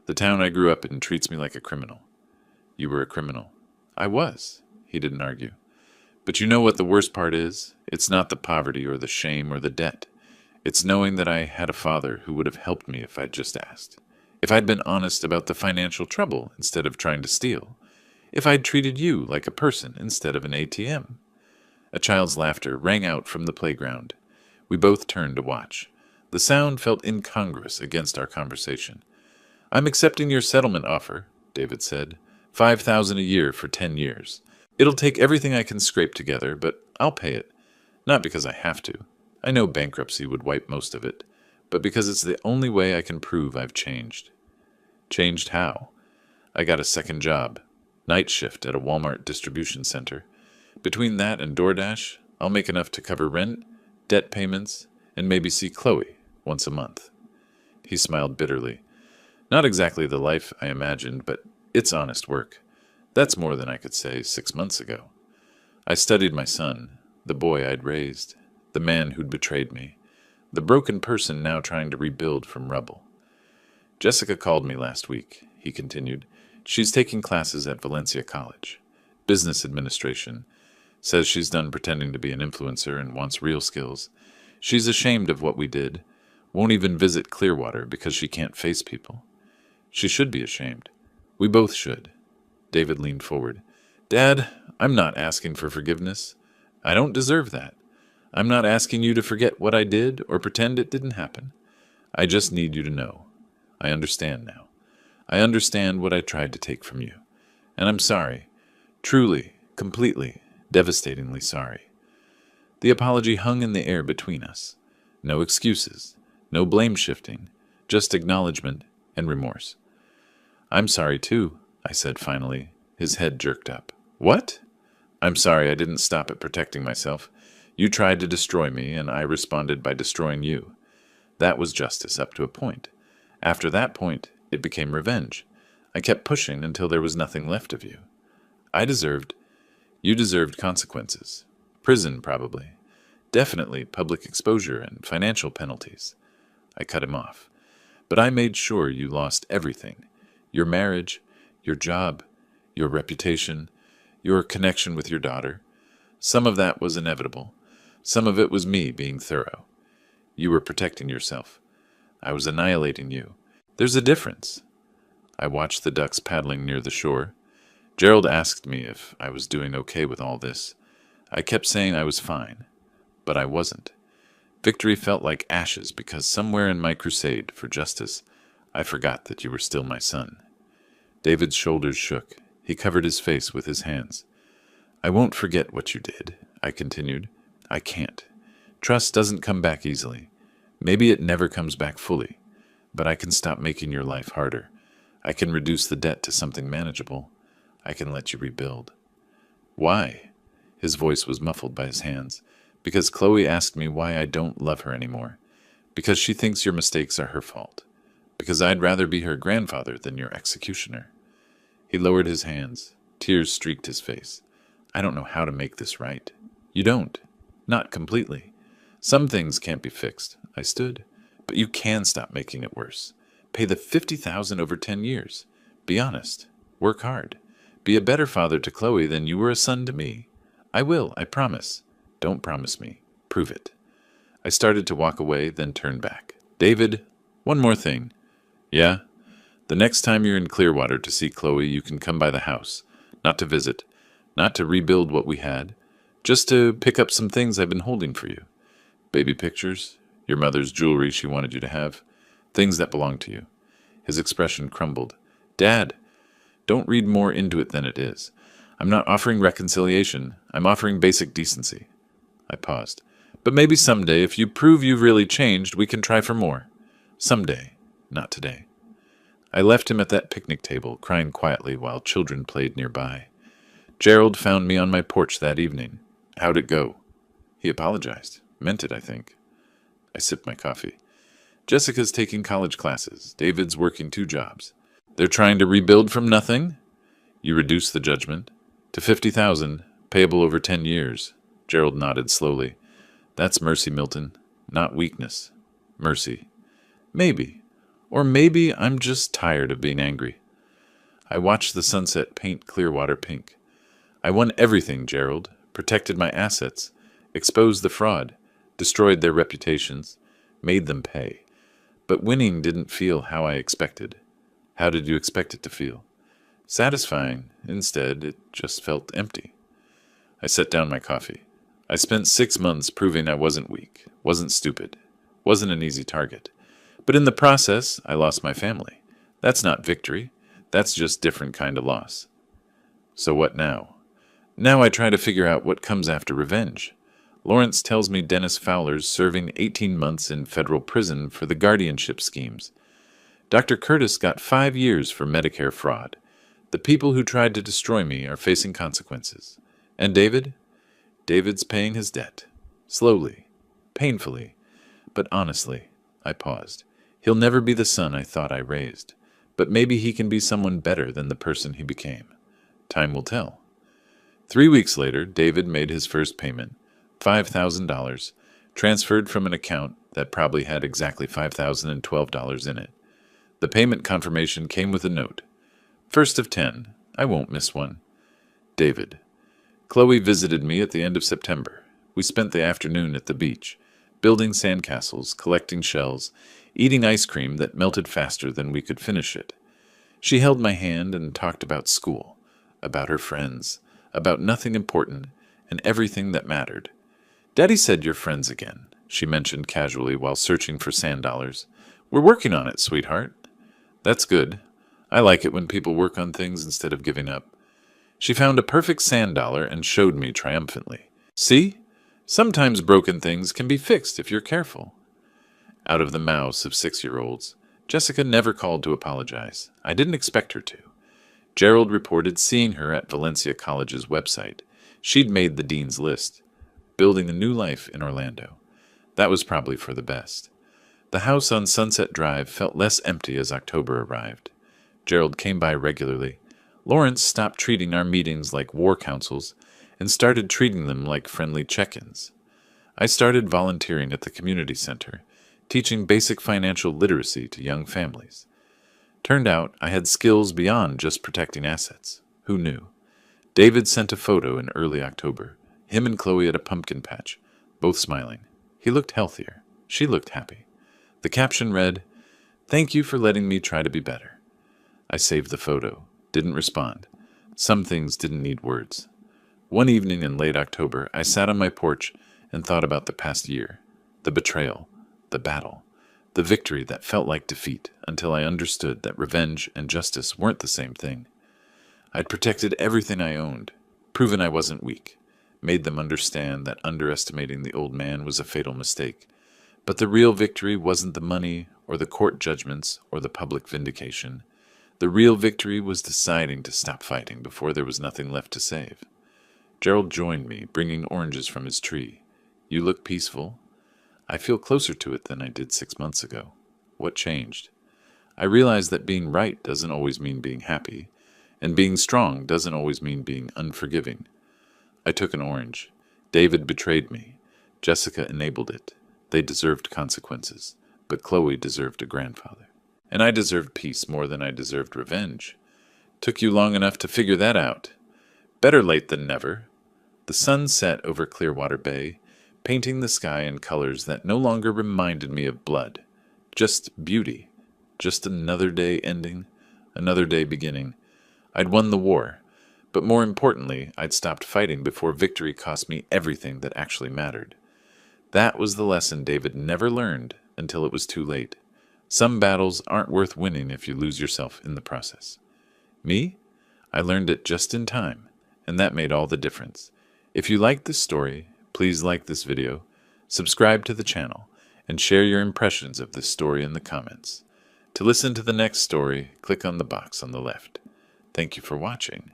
The town I grew up in treats me like a criminal." "You were a criminal." "I was." He didn't argue. "But you know what the worst part is? It's not the poverty or the shame or the debt. It's knowing that I had a father who would have helped me if I'd just asked. If I'd been honest about the financial trouble instead of trying to steal. If I'd treated you like a person instead of an ATM." A child's laughter rang out from the playground. We both turned to watch. The sound felt incongruous against our conversation. "I'm accepting your settlement offer," David said. $5,000 a year for 10 years. It'll take everything I can scrape together, but I'll pay it. Not because I have to. I know bankruptcy would wipe most of it, but because it's the only way I can prove I've changed." "Changed how?" "I got a second job. Night shift at a Walmart distribution center. Between that and DoorDash, I'll make enough to cover rent, debt payments, and maybe see Chloe once a month." He smiled bitterly. "Not exactly the life I imagined, but it's honest work. That's more than I could say 6 months ago. I studied my son, the boy I'd raised, the man who'd betrayed me, the broken person now trying to rebuild from rubble. Jessica called me last week," he continued. "She's taking classes at Valencia College. Business administration. Says she's done pretending to be an influencer and wants real skills. She's ashamed of what we did. Won't even visit Clearwater because she can't face people. She should be ashamed. We both should." David leaned forward. "Dad, I'm not asking for forgiveness. I don't deserve that. I'm not asking you to forget what I did or pretend it didn't happen. I just need you to know. I understand now. I understand what I tried to take from you. And I'm sorry. Truly, completely, devastatingly sorry." The apology hung in the air between us. No excuses, no blame shifting, just acknowledgement and remorse. "I'm sorry too," I said finally. His head jerked up. "What?" I'm sorry I didn't stop at protecting myself. You tried to destroy me, and I responded by destroying you. That was justice up to a point. After that point, it became revenge. I kept pushing until there was nothing left of you. You deserved consequences. Prison, probably. Definitely public exposure and financial penalties. I cut him off. But I made sure you lost everything. Your marriage, your job, your reputation, your connection with your daughter. Some of that was inevitable. Some of it was me being thorough. You were protecting yourself. I was annihilating you. There's a difference. I watched the ducks paddling near the shore. Gerald asked me if I was doing okay with all this. I kept saying I was fine, but I wasn't. Victory felt like ashes because somewhere in my crusade for justice, I forgot that you were still my son. David's shoulders shook. He covered his face with his hands. I won't forget what you did, I continued. I can't. Trust doesn't come back easily. Maybe it never comes back fully, but I can stop making your life harder. I can reduce the debt to something manageable. I can let you rebuild. Why? His voice was muffled by his hands. Because Chloe asked me why I don't love her anymore. Because she thinks your mistakes are her fault. Because I'd rather be her grandfather than your executioner. He lowered his hands. Tears streaked his face. I don't know how to make this right. You don't. Not completely. Some things can't be fixed. I stood. But you can stop making it worse. Pay the $50,000 over 10 years. Be honest. Work hard. Be a better father to Chloe than you were a son to me. I will, I promise. Don't promise me. Prove it. I started to walk away, then turned back. David, one more thing. Yeah? The next time you're in Clearwater to see Chloe, you can come by the house. Not to visit. Not to rebuild what we had. Just to pick up some things I've been holding for you. Baby pictures. Your mother's jewelry she wanted you to have. Things that belong to you. His expression crumbled. Dad, don't read more into it than it is. I'm not offering reconciliation. I'm offering basic decency. I paused. But maybe someday, if you prove you've really changed, we can try for more. Someday, not today. I left him at that picnic table, crying quietly while children played nearby. Gerald found me on my porch that evening. How'd it go? He apologized. Meant it, I think. I sipped my coffee. Jessica's taking college classes. David's working 2 jobs. They're trying to rebuild from nothing? You reduced the judgment to $50,000, payable over 10 years. Gerald nodded slowly. That's mercy, Milton. Not weakness. Mercy. Maybe. Or maybe I'm just tired of being angry. I watched the sunset paint Clearwater pink. I won everything, Gerald. Protected my assets. Exposed the fraud. Destroyed their reputations. Made them pay. But winning didn't feel how I expected. How did you expect it to feel? Satisfying. Instead, it just felt empty. I set down my coffee. I spent 6 months proving I wasn't weak, wasn't stupid, wasn't an easy target. But in the process, I lost my family. That's not victory. That's just different kind of loss. So what now? Now I try to figure out what comes after revenge. Lawrence tells me Dennis Fowler's serving 18 months in federal prison for the guardianship schemes. Dr. Curtis got 5 years for Medicare fraud. The people who tried to destroy me are facing consequences. And David? David's paying his debt. Slowly. Painfully. But honestly. I paused. He'll never be the son I thought I raised. But maybe he can be someone better than the person he became. Time will tell. 3 weeks later, David made his first payment. $5,000. Transferred from an account that probably had exactly $5,012 in it. The payment confirmation came with a note. First of 10. I won't miss one. David. Chloe visited me at the end of September. We spent the afternoon at the beach, building sandcastles, collecting shells, eating ice cream that melted faster than we could finish it. She held my hand and talked about school, about her friends, about nothing important, and everything that mattered. Daddy said you're friends again, she mentioned casually while searching for sand dollars. We're working on it, sweetheart. That's good. I like it when people work on things instead of giving up. She found a perfect sand dollar and showed me triumphantly. See? Sometimes broken things can be fixed if you're careful. Out of the mouths of 6-year-olds, Jessica never called to apologize. I didn't expect her to. Gerald reported seeing her at Valencia College's website. She'd made the dean's list, building a new life in Orlando. That was probably for the best. The house on Sunset Drive felt less empty as October arrived. Gerald came by regularly. Lawrence stopped treating our meetings like war councils and started treating them like friendly check-ins. I started volunteering at the community center, teaching basic financial literacy to young families. Turned out I had skills beyond just protecting assets. Who knew? David sent a photo in early October, him and Chloe at a pumpkin patch, both smiling. He looked healthier. She looked happy. The caption read, "Thank you for letting me try to be better." I saved the photo, didn't respond. Some things didn't need words. One evening in late October, I sat on my porch and thought about the past year, the betrayal, the battle, the victory that felt like defeat until I understood that revenge and justice weren't the same thing. I'd protected everything I owned, proven I wasn't weak, made them understand that underestimating the old man was a fatal mistake. But the real victory wasn't the money or the court judgments or the public vindication. The real victory was deciding to stop fighting before there was nothing left to save. Gerald joined me, bringing oranges from his tree. "You look peaceful." I feel closer to it than I did 6 months ago. What changed? I realized that being right doesn't always mean being happy, and being strong doesn't always mean being unforgiving. I took an orange. David betrayed me. Jessica enabled it. They deserved consequences, but Chloe deserved a grandfather. And I deserved peace more than I deserved revenge. Took you long enough to figure that out. Better late than never. The sun set over Clearwater Bay, painting the sky in colors that no longer reminded me of blood. Just beauty. Just another day ending, another day beginning. I'd won the war, but more importantly, I'd stopped fighting before victory cost me everything that actually mattered. That was the lesson David never learned until it was too late. Some battles aren't worth winning if you lose yourself in the process. Me? I learned it just in time, and that made all the difference. If you liked this story, please like this video, subscribe to the channel, and share your impressions of this story in the comments. To listen to the next story, click on the box on the left. Thank you for watching.